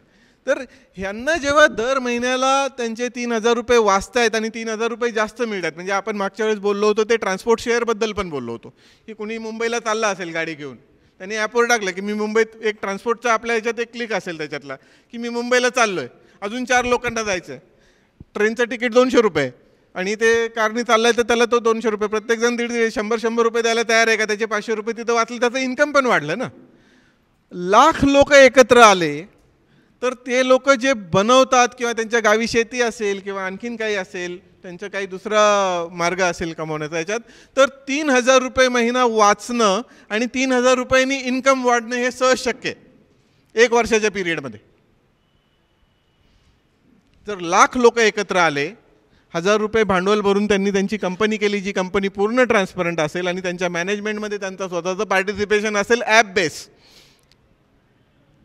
तर ह्यांना जेव्हा दर महिन्याला त्यांचे 3,000 रुपये वाचतायत आणि 3,000 रुपये जास्त मिळतात. म्हणजे आपण मागच्या वेळेस बोललो होतो ते ट्रान्सपोर्ट शेअरबद्दल पण बोललो होतो की कुणी मुंबईला चालला असेल गाडी घेऊन, त्यांनी ॲपवर टाकलं की मी मुंबईत, एक ट्रान्सपोर्टचा आपल्या ह्याच्यात एक क्लिक असेल त्याच्यातला की मी मुंबईला चाललो आहे, अजून 4 लोकांना जायचं आहे, ट्रेनचं तिकीट 200 रुपये आणि ते कारनी चाललं आहे तर त्याला तो 200 रुपये, प्रत्येकजण 100-100 रुपये द्यायला तयार आहे का, त्याचे 500 रुपये तिथं वाचले, त्याचं इन्कम पण वाढलं ना. लाख लोक एकत्र आले तर ते लोक जे बनवतात किंवा त्यांच्या गावी शेती असेल किंवा आणखीन काही असेल, त्यांचं काही दुसरा मार्ग असेल कमवण्याचा याच्यात, तर 3,000 रुपये महिना वाचणं आणि 3,000 रुपयांनी इन्कम वाढणं हे सहज शक्य आहे 1 वर्षाच्या पिरियडमध्ये. जर लाख लोक एकत्र आले, 1,000 रुपये भांडवल भरून त्यांनी त्यांची कंपनी केली, जी कंपनी पूर्ण ट्रान्सपरंट असेल आणि त्यांच्या मॅनेजमेंटमध्ये त्यांचं स्वतःचं पार्टिसिपेशन असेल ॲप बेस,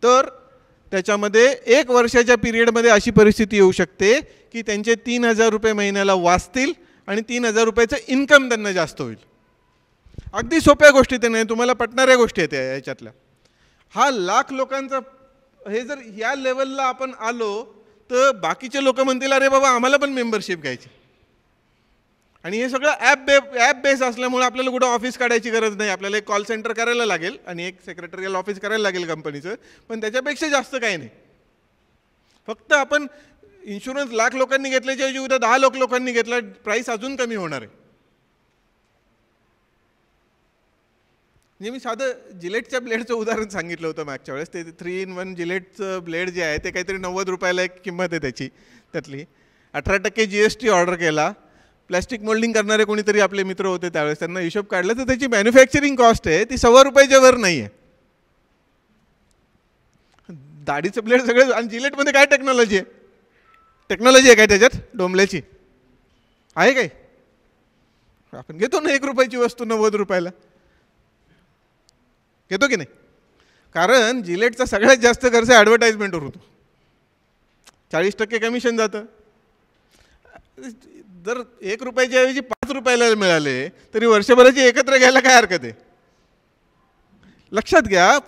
तर त्याच्यामध्ये 1 वर्षाच्या पिरियडमध्ये अशी परिस्थिती येऊ शकते की त्यांचे 3,000 रुपये महिन्याला वाचतील आणि 3,000 रुपयाचं इन्कम त्यांना जास्त होईल. अगदी सोप्या गोष्टी ते नाही, तुम्हाला पटणाऱ्या गोष्टी आहेत याच्यातल्या. हा लाख लोकांचा, हे जर या लेवलला आपण आलो तर बाकीचे लोक म्हणतील अरे बाबा आम्हाला पण मेंबरशिप घ्यायची. आणि हे सगळं ॲप बेस असल्यामुळे आपल्याला कुठं ऑफिस काढायची गरज नाही. आपल्याला एक कॉल सेंटर करायला लागेल आणि एक सेक्रेटरियल ऑफिस करायला लागेल कंपनीचं, पण त्याच्यापेक्षा जास्त काही नाही. फक्त आपण इन्शुरन्स लाख लोकांनी घेतल्याच्या ऐवजी उद्या 10 लाख लोकांनी घेतला, प्राईस अजून कमी होणार आहे. म्हणजे मी साधं जिलेटच्या ब्लेडचं उदाहरण सांगितलं होतं मागच्या वेळेस. ते 3-in-1 जिलेटचं ब्लेड जे आहे ते काहीतरी 90 रुपयाला एक किंमत आहे त्याची. त्यातली 18% GST ऑर्डर केला. प्लॅस्टिक मोल्डिंग करणारे कोणीतरी आपले मित्र होते त्यावेळेस, त्यांना हिशोब काढला तर त्याची मॅन्युफॅक्चरिंग कॉस्ट आहे ती 1.25 रुपयाच्या वर नाही आहे. दाढीचं ब्लेड सगळे. आणि जिलेटमध्ये काय टेक्नॉलॉजी आहे, टेक्नॉलॉजी आहे काय त्याच्यात डोंबल्याची आहे काय. आपण घेतो ना 1 रुपयाची वस्तू 90 रुपयाला, घेतो की नाही. कारण जिलेटचा सगळ्यात जास्त खर्च ॲडव्हर्टाइजमेंटवर होतो. 40% कमिशन जातं. जर 1 रुपयाच्या ऐवजी 5 रुपयाला मिळाले तरी वर्षभराची एकत्र घ्यायला काय हरकत आहे. लक्षात घ्या,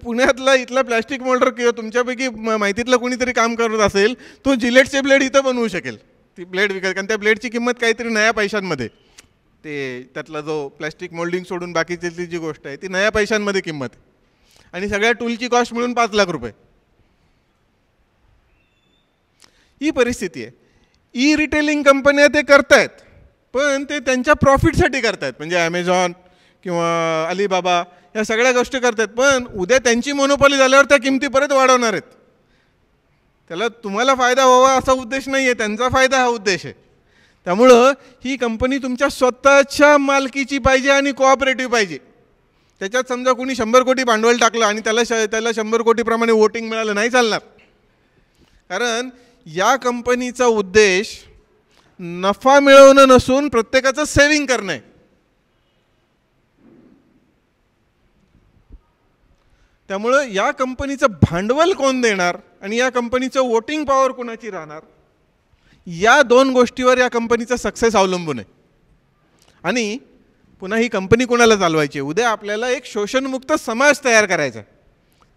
पुण्यातला इथला प्लॅस्टिक मोल्डर किंवा तुमच्यापैकी माहितीतलं कोणीतरी काम करत असेल तो जिलेटचे ब्लेड इथं बनवू शकेल. ती ब्लेड विकत, कारण त्या ब्लेडची किंमत काहीतरी नया पैशांमध्ये, ते त्यातला जो प्लॅस्टिक मोल्डिंग सोडून बाकीची जी गोष्ट आहे ती नया पैशांमध्ये किंमत आहे. आणि सगळ्या टूलची कॉस्ट मिळून 5 लाख रुपये. ही परिस्थिती आहे. ई रिटेलिंग कंपन्या ते करतायत पण ते त्यांच्या प्रॉफिटसाठी करतायत. म्हणजे ॲमेझॉन किंवा अलिबाबा या सगळ्या गोष्टी करतात, पण उद्या त्यांची मोनोपॉली झाल्यावर त्या किमती परत वाढवणार आहेत. त्याला तुम्हाला फायदा व्हावा असा उद्देश नाही आहे, त्यांचा फायदा हा उद्देश आहे. त्यामुळं ही कंपनी तुमच्या स्वतःच्या मालकीची पाहिजे आणि कोऑपरेटिव्ह पाहिजे. त्याच्यात समजा कोणी 100 कोटी भांडवल टाकलं आणि त्याला 100 कोटीप्रमाणे वोटिंग मिळालं, नाही चालणार. कारण या कंपनीचा उद्देश नफा मिळवणं नसून प्रत्येकाचं सेव्हिंग करणं आहे. त्यामुळं या कंपनीचं भांडवल कोण देणार आणि या कंपनीचं वोटिंग पॉवर कोणाची राहणार, या 2 गोष्टीवर या कंपनीचा सक्सेस अवलंबून आहे. आणि पुन्हा ही कंपनी कोणाला चालवायची आहे? उद्या आपल्याला एक शोषणमुक्त समाज तयार करायचा आहे.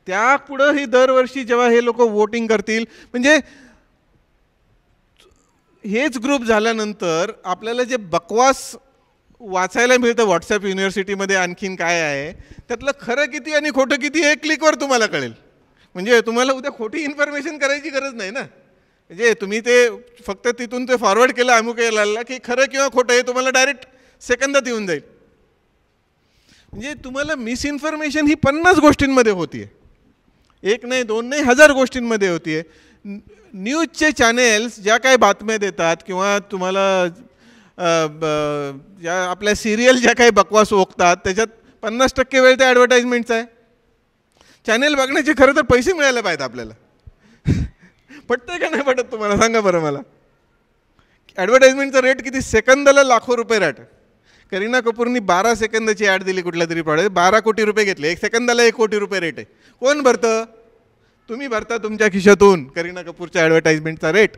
त्यापुढं ही दरवर्षी जेव्हा हे लोक वोटिंग करतील, म्हणजे हेच ग्रुप झाल्यानंतर आपल्याला जे बकवास वाचायला मिळतं व्हॉट्सॲप युनिव्हर्सिटीमध्ये आणखीन काय आहे, त्यातलं खरं किती आणि खोटं किती हे क्लिकवर तुम्हाला कळेल. म्हणजे तुम्हाला उद्या खोटी इन्फॉर्मेशन करायची गरज नाही ना. म्हणजे तुम्ही ते फक्त तिथून ते फॉरवर्ड केलं अमुक याला की खरं किंवा खोटं हे तुम्हाला डायरेक्ट सेकंदात येऊन जाईल. म्हणजे तुम्हाला मिसइन्फॉर्मेशन ही 50 गोष्टींमध्ये होती आहे, एक नाही, 2 नाही, 1000 गोष्टींमध्ये होती आहे. न्यूजचे चॅनेल्स ज्या काही बातम्या देतात किंवा तुम्हाला ज्या आपल्या सिरियल ज्या काही बकवास ओकतात, त्याच्यात 50% वेळ त्या ॲडव्हर्टाइजमेंटचा आहे. चॅनेल बघण्याचे खरं तर पैसे मिळायला पाहिजेत आपल्याला. पटतंय का नाही पटत तुम्हाला, सांगा बरं मला. ॲडव्हर्टाइजमेंटचा रेट किती? सेकंदाला लाखो रुपये रेट. करीना कपूरनी 12 सेकंदाची ॲड दिली कुठल्या तरी प्रॉडक्ट, 12 कोटी रुपये घेतले. 1 सेकंदाला 1 कोटी रुपये रेट आहे. कोण भरतं? तुम्ही भरता तुमच्या खिशातून करीना कपूरच्या ॲडव्हर्टाइजमेंटचा रेट.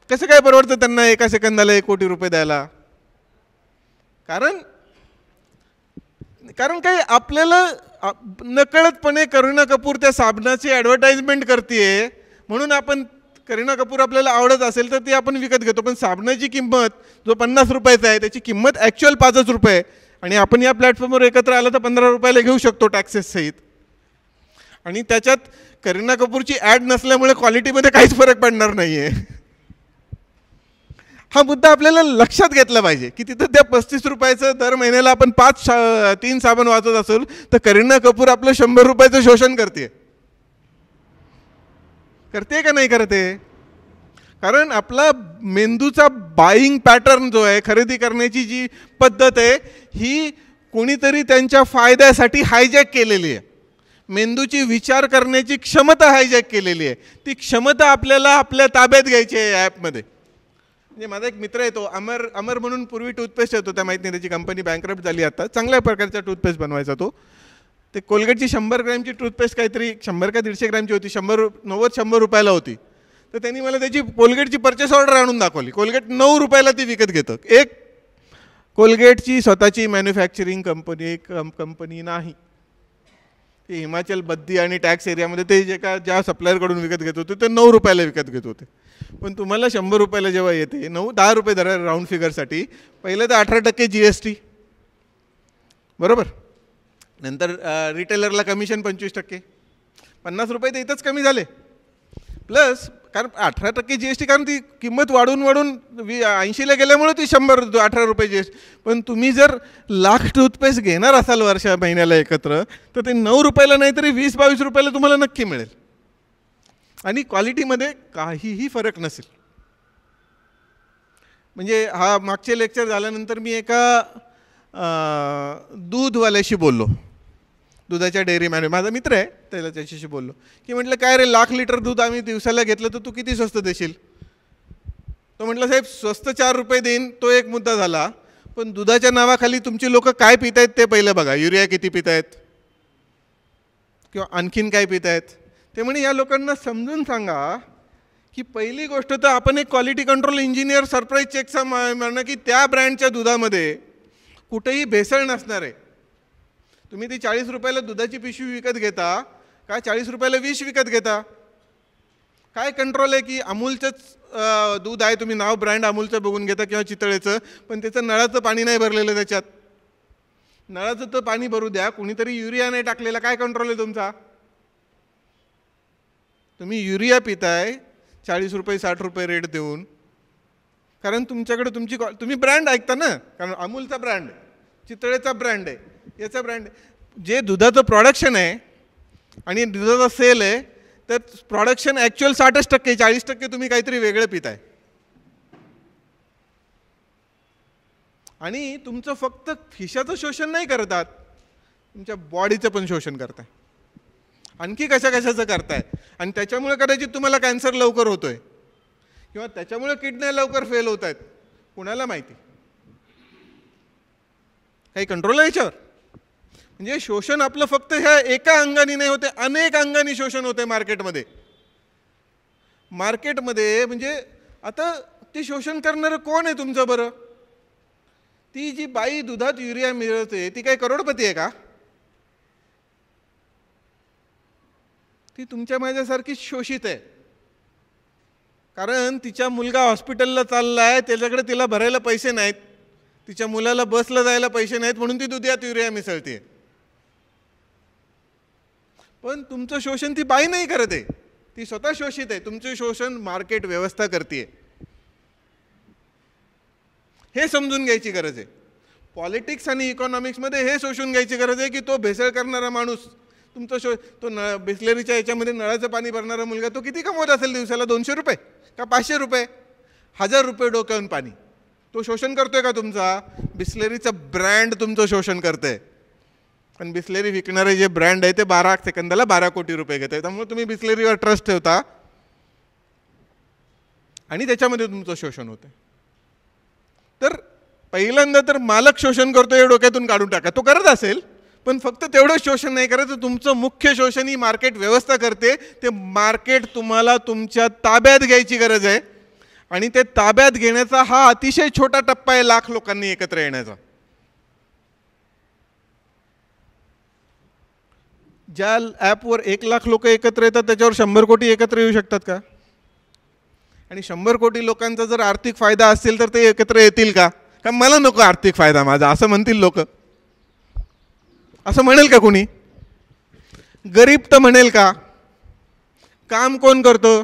कसं काय परवडतं त्यांना 1 सेकंदाला 1 कोटी रुपये द्यायला? कारण काय, आपल्याला नकळतपणे करीना कपूर त्या साबणाची ॲडव्हर्टाइजमेंट करते म्हणून आपण, करीना कपूर आपल्याला आवडत असेल तर ती आपण विकत घेतो. पण साबणाची किंमत जो 50 रुपयाचा आहे त्याची किंमत ॲक्च्युअल 5 रुपये, आणि आपण या प्लॅटफॉर्मवर एकत्र आलं तर 15 रुपयाला घेऊ शकतो टॅक्सेस सहित. आणि त्याच्यात करीना कपूरची ॲड नसल्यामुळे क्वालिटीमध्ये काहीच फरक पडणार नाही आहे. हा मुद्दा आपल्याला लक्षात घेतला पाहिजे की तिथं त्या 35 रुपयाचं दर महिन्याला आपण 3 साबण वाचत असेल तर करीना कपूर आपलं 100 रुपयाचं शोषण करते का नाही करते? कारण आपला मेंदूचा बाईंग पॅटर्न जो आहे, खरेदी करण्याची जी पद्धत आहे, ही कोणीतरी त्यांच्या फायद्यासाठी हायजॅक केलेली आहे. मेंदूची विचार करण्याची क्षमता हायजॅक केलेली आहे. ती क्षमता आपल्याला आपल्या ताब्यात घ्यायची आहे या ॲपमध्ये. म्हणजे माझा एक मित्र आहे, तो अमर म्हणून पूर्वी टूथपेस्ट येतो, त्या माहीत नाही, त्याची कंपनी बँकरप्ट झाली आता. चांगल्या प्रकारचा टूथपेस्ट बनवायचा तो. ते कोलगेटची 100 ग्रॅमची टूथपेस्ट काहीतरी 100 का 150 ग्रॅमची होती, 100 रुपयाला होती. तर त्यांनी मला त्याची कोलगेटची परचेस ऑर्डर आणून दाखवली. कोलगेट 9 रुपयाला ती विकत घेतं. एक कोलगेटची स्वतःची मॅन्युफॅक्चरिंग कंपनी नाही. ते हिमाचल बद्दी आणि टॅक्स एरियामध्ये ते ज्या सप्लायरकडून विकत घेत होते ते 9 रुपयाला विकत घेत होते. पण तुम्हाला 100 रुपयाला जेव्हा येते, 10 रुपये धरा राऊंड फिगरसाठी, पहिलं तर 18% GST, बरोबर. नंतर रिटेलरला कमिशन 25%, 50 रुपये तर इथंच कमी झाले. प्लस कारण 18% GST, कारण ती किंमत वाढून 80ला गेल्यामुळे ती 18 रुपये GST. पण तुम्ही जर लाख टूथपेस्ट घेणार असाल महिन्याला एकत्र, तर ते 9 रुपयाला नाही तरी 20-22 रुपयाला तुम्हाला नक्की मिळेल. आणि क्वालिटीमध्ये काहीही फरक नसेल. म्हणजे हा मागचे लेक्चर झाल्यानंतर मी एका दूधवाल्याशी बोललो, दुधाच्या डेअरी माझा मित्र आहे, त्याच्याशी बोललो की म्हटलं काय रे, 1,00,000 लिटर दूध आम्ही दिवसाला घेतलं तर तू किती स्वस्त देशील? तो म्हटलं साहेब स्वस्त 4 रुपये देईन. तो एक मुद्दा झाला. पण दुधाच्या नावाखाली तुमची लोक काय पित आहेत ते पहिलं बघा. युरिया किती पित आहेत किंवा आणखीन काय पित आहेत ते. म्हणे या लोकांना समजून सांगा की पहिली गोष्ट तर आपण एक क्वालिटी कंट्रोल इंजिनियर सरप्राईज चेकचा म्हणणं की त्या ब्रँडच्या दुधामध्ये कुठेही भेसळ नसणार आहे. तुम्ही ती 40 रुपयाला दुधाची पिशवी विकत घेता काय 40 रुपयाला विष विकत घेता? काय कंट्रोल आहे की अमूलचंच दूध आहे, तुम्ही नाव ब्रँड अमूलचं बघून घेता किंवा चितळेचं, पण त्याचं नळाचं पाणी नाही भरलेलं त्याच्यात. नळाचं तर पाणी भरू द्या, कुणीतरी युरिया नाही टाकलेला, काय कंट्रोल आहे तुमचा? तुम्ही युरिया पिताय 40 रुपये 60 रुपये रेट देऊन, कारण तुमच्याकडे तुम्ही ब्रँड ऐकता ना. कारण अमूलचा ब्रँड, चितळेचा ब्रँड आहे, याचा ब्रँड. जे दुधाचं प्रोडक्शन आहे आणि दुधाचा सेल आहे, तर प्रोडक्शन ॲक्च्युअल 60%, 40% तुम्ही काहीतरी वेगळं पिताय. आणि तुमचं फक्त खिशाचं शोषण नाही करतात, तुमच्या बॉडीचं पण शोषण करताय, आणखी कशाचं करताय. आणि त्याच्यामुळे कदाचित तुम्हाला कॅन्सर लवकर होतोय किंवा त्याच्यामुळे किडन्या लवकर फेल होत आहेत, कुणाला माहिती. काही कंट्रोल आहे याच्यावर? म्हणजे शोषण आपलं फक्त ह्या एका अंगाने नाही होते, अनेक अंगाने शोषण होते मार्केटमध्ये. म्हणजे आता ते शोषण करणारं कोण आहे तुमचं बरं? ती जी बाई दुधात युरिया मिळवते ती काही करोडपती आहे का? ती तुमच्या माझ्यासारखी शोषित आहे. कारण तिच्या मुलगा हॉस्पिटलला चाललाय, त्याच्याकडे तिला भरायला पैसे नाहीत, तिच्या मुलाला बसला जायला पैसे नाहीत, म्हणून ती दुधात युरिया मिसळते. पण तुमचं शोषण ती बाई नाही करत आहे, ती स्वतः शोषित आहे. तुमचं शोषण मार्केट व्यवस्था करते. हे समजून घ्यायची गरज आहे. पॉलिटिक्स आणि इकॉनॉमिक्समध्ये हे शोषून घ्यायची गरज आहे की तो भेसळ करणारा माणूस, तुमचं तो बिस्लेरीच्या याच्यामध्ये नळाचं पाणी भरणारा मुलगा, तो किती कमवत असेल दिवसाला? 200 रुपये का 500 रुपये? 1000 रुपये डोक्यावरून पाणी. तो शोषण करतोय का तुमचा? बिस्लेरीचा ब्रँड तुमचं शोषण करतंय. पण बिस्लेरी विकणारे जे ब्रँड आहे ते 12 सेकंदाला 12 कोटी रुपये घेत आहे. त्यामुळे तुम्ही बिस्लेरीवर ट्रस्ट ठेवता आणि त्याच्यामध्ये तुमचं शोषण होतं. तर पहिल्यांदा तर मालक शोषण करतो हे डोक्यातून काढून टाका. तो करत असेल पण फक्त तेवढंच शोषण नाही करायचं. तुमचं मुख्य शोषण ही मार्केट व्यवस्था करते. ते मार्केट तुम्हाला तुमच्या ताब्यात घ्यायची गरज आहे आणि ते ताब्यात घेण्याचा हा अतिशय छोटा टप्पा आहे लाख लोकांनी एकत्र येण्याचा. ज्या ॲपवर 1 लाख लोक एकत्र येतात त्याच्यावर 100 कोटी एकत्र येऊ शकतात का? आणि 100 कोटी लोकांचा जर आर्थिक फायदा असेल तर ते एकत्र येतील का? का मला नको आर्थिक फायदा माझा असं म्हणतील लोक? असं म्हणेल का कोणी? गरीब तर म्हणेल का? काम कोण करतं?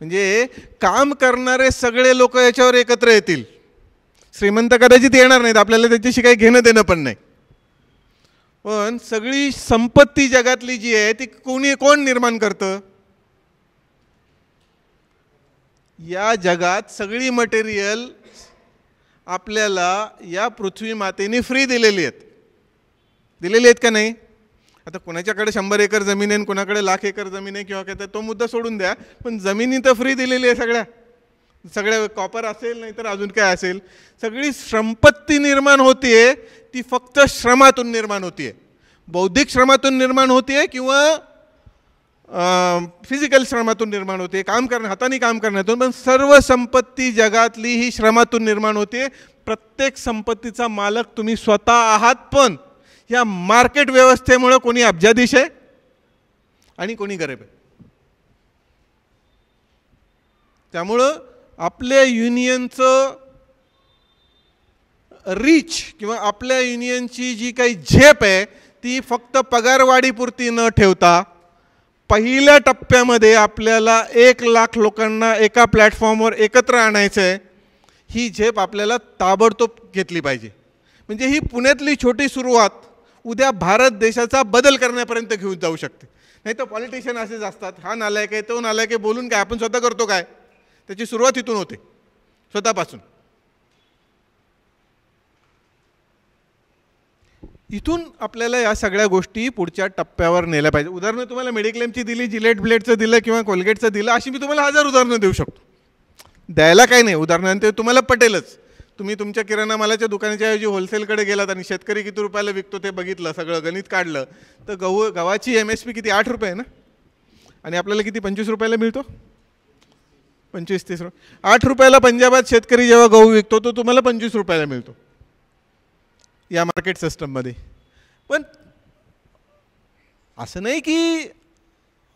म्हणजे काम करणारे सगळे लोक याच्यावर एकत्र येतील. श्रीमंत कदाचित येणार नाहीत, आपल्याला त्याच्याशी काही घेणं देणं पण नाही. पण सगळी संपत्ती जगातली जी आहे ती कोण निर्माण करतं? या जगात सगळी मटेरियल आपल्याला या पृथ्वी मातेने फ्री दिलेली आहेत का नाही? आता कोणाच्याकडे 100 एकर जमीन आहे, कोणाकडे 1,00,000 एकर जमीन आहे किंवा काय, तो मुद्दा सोडून द्या. पण जमिनी तर फ्री दिलेली आहे सगळ्या कॉपर असेल नाही तर अजून काय असेल. सगळी संपत्ती निर्माण होतीये ती फक्त श्रमातून निर्माण होतीये. बौद्धिक श्रमातून निर्माण होतीये किंवा फिजिकल श्रमातून निर्माण होते, हाताने काम करण्यातून. पण सर्व संपत्ती जगातली ही श्रमातून निर्माण होते. प्रत्येक संपत्तीचा मालक तुम्ही स्वतः आहात. पण या मार्केट व्यवस्थेमुळे कोणी अब्जाधीश आहे आणि कोणी गरीब आहे. त्यामुळं आपल्या युनियनचं रीच किंवा आपल्या युनियनची जी काही झेप आहे ती फक्त पगारवाढीपुरती न ठेवता पहिल्या टप्प्यामध्ये आपल्याला 1 लाख लोकांना एका प्लॅटफॉर्मवर एकत्र आणायचं आहे. ही झेप आपल्याला ताबडतोब घेतली पाहिजे. म्हणजे ही पुण्यातली छोटी सुरुवात उद्या भारत देशाचा बदल करण्यापर्यंत घेऊन जाऊ शकते. नाही तर पॉलिटिशियन असेच असतात, हा नालायक आहे तो नालायक आहे बोलून काय, आपण स्वतः करतो काय? त्याची सुरुवात इथून होते, स्वतःपासून. इथून आपल्याला या सगळ्या गोष्टी पुढच्या टप्प्यावर नेल्या पाहिजे. उदाहरणं तुम्हाला मेडिक्लेमची दिली, जिलेट ब्लेडचं दिलं किंवा कोलगेटचं दिलं, अशी मी तुम्हाला 1000 उदाहरणं देऊ शकतो. द्यायला काही नाही, उदाहरणं ते तुम्हाला पटेलच. तुम्ही तुमच्या किराणा मालाच्या दुकानाच्या ऐवजी होलसेलकडे गेलात आणि शेतकरी किती रुपयाला विकतो ते बघितलं, सगळं गणित काढलं, तर गव्हाची MSP किती? 8 रुपये आहे ना. आणि आपल्याला किती? 25 रुपयाला मिळतो. 25-30 रुपये. 8 रुपयाला पंजाबात शेतकरी जेव्हा गहू विकतो तो तुम्हाला 25 रुपयाला मिळतो या मार्केट सिस्टममध्ये. पण असं नाही की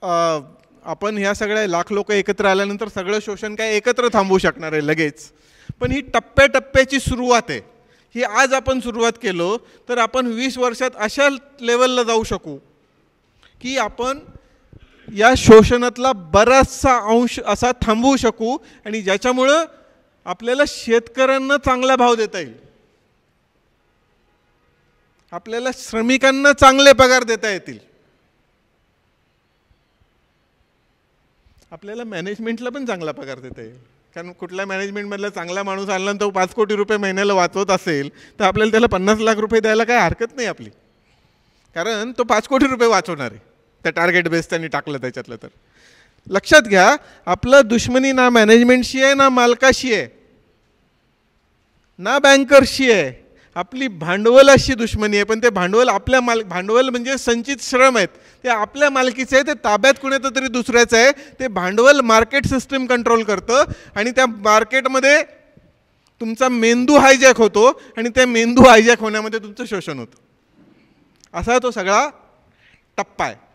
आपण ह्या सगळ्या लाख लोक एकत्र आल्यानंतर सगळं शोषण काय एकत्र थांबवू शकणार आहे लगेच. पण ही टप्प्याटप्प्याची सुरुवात आहे. ही आज आपण सुरुवात केलो तर आपण 20 वर्षात अशा लेवलला जाऊ शकू की आपण या शोषणातला बराचसा अंश असा थांबवू शकू आणि ज्याच्यामुळं आपल्याला शेतकऱ्यांना चांगला भाव देता येईल. आपल्याला श्रमिकांना चांगले पगार देता येतील, आपल्याला मॅनेजमेंटला पण चांगला पगार देता येईल. कारण कुठल्या मॅनेजमेंटमधला चांगला माणूस आणला आणि तो 5 कोटी रुपये महिन्याला वाचवत असेल तर आपल्याला त्याला 50 लाख रुपये द्यायला काही हरकत नाही आपली, कारण तो 5 कोटी रुपये वाचवणार आहे त्या टार्गेट बेस त्यांनी टाकलं त्याच्यातलं. तर लक्षात घ्या, आपलं दुश्मनी ना मॅनेजमेंटशी आहे, ना मालकाशी आहे, ना बँकर्सशी आहे, आपली भांडवलाशी दुश्मनी आहे. पण ते भांडवल आपल्या भांडवल म्हणजे संचित श्रम आहेत, ते आपल्या मालकीचे आहे, ते ताब्यात कुणाचं तरी दुसऱ्याचं आहे. ते भांडवल मार्केट सिस्टम कंट्रोल करतं आणि त्या मार्केटमध्ये तुमचा मेंदू हायजॅक होतो आणि त्या मेंदू हायजॅक होण्यामध्ये तुमचं शोषण होतं. असा तो सगळा टप्पा आहे.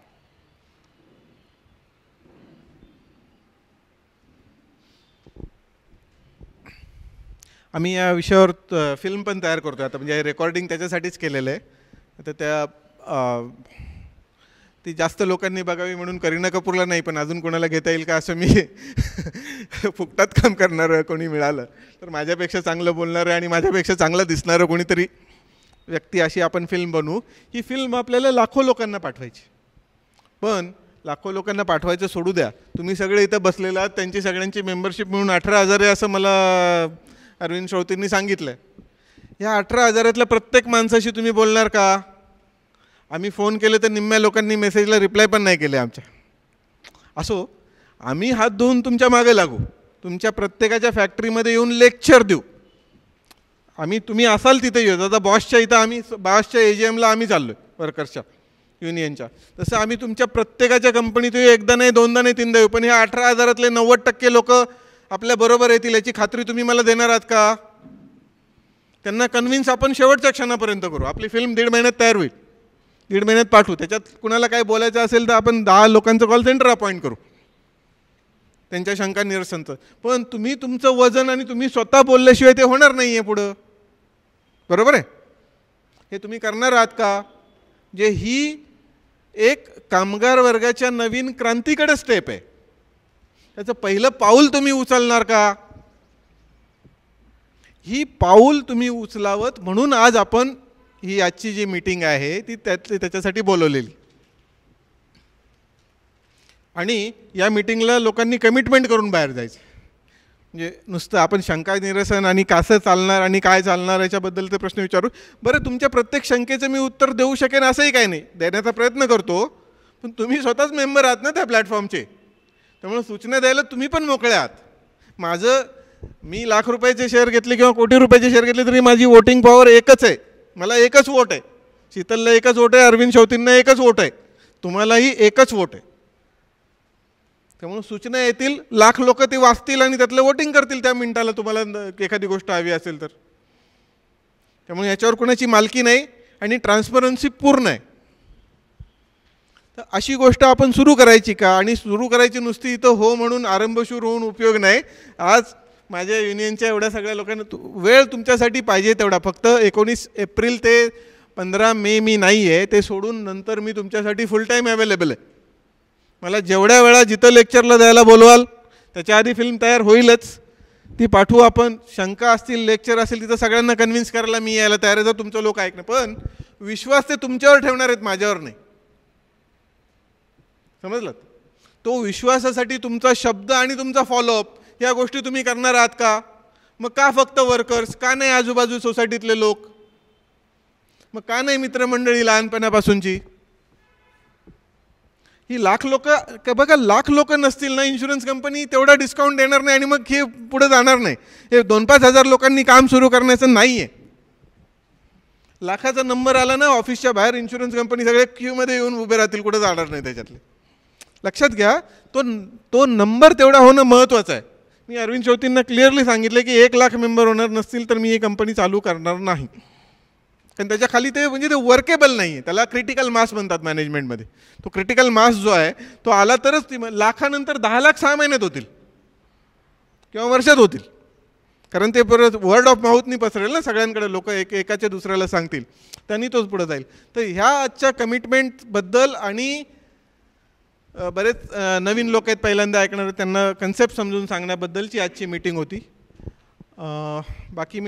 आम्ही या विषयावर फिल्म पण तयार करतो आता, म्हणजे रेकॉर्डिंग त्याच्यासाठीच केलेलं आहे. आता ती जास्त लोकांनी बघावी म्हणून करीना कपूरला नाही, पण अजून कोणाला घेता येईल का असं मी फुकटात काम करणारं कोणी मिळालं तर माझ्यापेक्षा चांगलं बोलणारं आणि माझ्यापेक्षा चांगलं दिसणारं कोणीतरी व्यक्ती अशी आपण फिल्म बनवू. ही फिल्म आपल्याला लाखो लोकांना पाठवायची, पण लाखो लोकांना पाठवायचं सोडू द्या, तुम्ही सगळे इथं बसलेला आहात, त्यांची सगळ्यांची मेंबरशिप मिळून 18,000 आहे असं मला अरविंद श्रौतींनी सांगितलं आहे. ह्या 18,000तल्या प्रत्येक माणसाशी तुम्ही बोलणार का? आम्ही फोन केले तर निम्म्या लोकांनी मेसेजला रिप्लाय पण नाही केले आमच्या. असो, आम्ही हात धुवून तुमच्या मागे लागू, तुमच्या प्रत्येकाच्या फॅक्टरीमध्ये येऊन लेक्चर देऊ. तुम्ही असाल तिथे येऊ. आता बॉसच्या इथं आम्ही बॉसच्या AGMला आम्ही चाललो आहे वर्कर्सच्या युनियनच्या, तसं आम्ही तुमच्या प्रत्येकाच्या कंपनीत येऊ, एकदा नाही, दोनदा नाही, तीनदा येऊ. पण ह्या 18,000तले 90% लोक आपल्या बरोबर येतील याची खात्री तुम्ही मला देणार आहात का? त्यांना कन्व्हिन्स आपण शेवटच्या क्षणापर्यंत करू. आपली फिल्म 1.5 महिन्यात तयार होईल, 1.5 महिन्यात पाठवू. त्याच्यात कुणाला काय बोलायचं असेल तर आपण 10 लोकांचं कॉल सेंटर अपॉइंट करू त्यांच्या शंका निरसनचं. पण तुम्ही तुमचं वजन आणि तुम्ही स्वतः बोलल्याशिवाय ते होणार नाही आहे पुढं, बरोबर आहे? हे तुम्ही करणार आहात का? जे ही एक कामगार वर्गाच्या नवीन क्रांतीकडे स्टेप आहे, त्याचं पहिलं पाऊल तुम्ही उचलणार का? ही पाऊल तुम्ही उचलावत म्हणून आज आपण ही आजची जी मीटिंग आहे ती त्याच्यासाठी बोलवलेली. आणि या मीटिंगला लोकांनी कमिटमेंट करून बाहेर जायचं. म्हणजे नुसतं आपण शंका निरसन आणि कसं चालणार आणि काय चालणार याच्याबद्दल ते प्रश्न विचारू. बरं, तुमच्या प्रत्येक शंकेचं मी उत्तर देऊ शकेन असंही काही नाही, देण्याचा प्रयत्न करतो, पण तुम्ही स्वतःच मेंबर आहात ना त्या प्लॅटफॉर्मचे, त्यामुळे सूचना द्यायला तुम्ही पण मोकळे आहात. मी लाख रुपयाचे शेअर घेतले किंवा कोटी रुपयाचे शेअर घेतले तरी माझी वोटिंग पॉवर एकच आहे, मला एकच वोट आहे. शीतलला एकच वोट आहे, अरविंद श्रौतींना एकच वोट आहे, तुम्हालाही एकच वोट आहे. त्यामुळे सूचना येतील, लाख लोक ते वाचतील आणि त्यातलं वोटिंग करतील त्या मिनिटाला तुम्हाला एखादी गोष्ट हवी असेल तर. त्यामुळे याच्यावर कोणाची मालकी नाही आणि ट्रान्सपरन्सी पूर्ण आहे. तर अशी गोष्ट आपण सुरू करायची का? आणि सुरू करायची नुसती इथं हो म्हणून आरंभशूर होऊन उपयोग नाही. आज माझ्या युनियनच्या एवढ्या सगळ्या लोकांना वेळ तुमच्यासाठी पाहिजे तेवढा, फक्त 19 एप्रिल ते 15 मे मी नाही आहे, ते सोडून नंतर मी तुमच्यासाठी फुल टाईम अवेलेबल आहे. मला जेवढ्या वेळा जिथं लेक्चरला द्यायला बोलवाल त्याच्या आधी फिल्म तयार होईलच, ती पाठवू आपण. शंका असतील, लेक्चर असेल, तिथं सगळ्यांना कन्व्हिन्स करायला मी यायला तयार आहे जर तुमचं लोक ऐकणं. पण विश्वास ते तुमच्यावर ठेवणार आहेत, माझ्यावर नाही, समजलं? तो विश्वासासाठी तुमचा शब्द आणि तुमचा फॉलोअप या गोष्टी तुम्ही करणार आहात का? मग का फक्त वर्कर्स, का नाही आजूबाजू सोसायटीतले लोक, मग का नाही मित्रमंडळी लहानपणापासूनची? ही लाख लोक बघा, लाख लोक नसतील ना, इन्शुरन्स कंपनी तेवढा डिस्काउंट देणार नाही आणि मग हे पुढे जाणार नाही. हे 2-5 हजार लोकांनी काम सुरू करण्याचं नाही आहे. लाखाचा नंबर आला ना ऑफिसच्या बाहेर, इन्शुरन्स कंपनी सगळे क्यूमध्ये येऊन उभे राहतील, कुठे जाणार नाही त्याच्यातले. लक्षात घ्या, तो नंबर तेवढा होणं महत्त्वाचं आहे. मी अरविंद श्रौतींना क्लिअरली सांगितलं की 1 लाख मेंबर होणार नसतील तर मी ही कंपनी चालू करणार नाही. कारण त्याच्या खाली ते म्हणजे ते वर्केबल नाही आहे, त्याला क्रिटिकल मास म्हणतात मॅनेजमेंटमध्ये. तो क्रिटिकल मास जो आहे तो आला तरच ती लाखानंतर 10 लाख 6 महिन्यात होतील किंवा वर्षात होतील, कारण ते परत वर्ड ऑफ माउथनी पसरेल ना सगळ्यांकडे, लोक एकाच्या दुसऱ्याला सांगतील, त्यांनी तोच पुढे जाईल. तर ह्या आजच्या कमिटमेंटबद्दल आणि बरेच नवीन लोक आहेत पहिल्यांदा ऐकणारे, त्यांना कन्सेप्ट समजून सांगण्याबद्दलची आजची मीटिंग होती. बाकी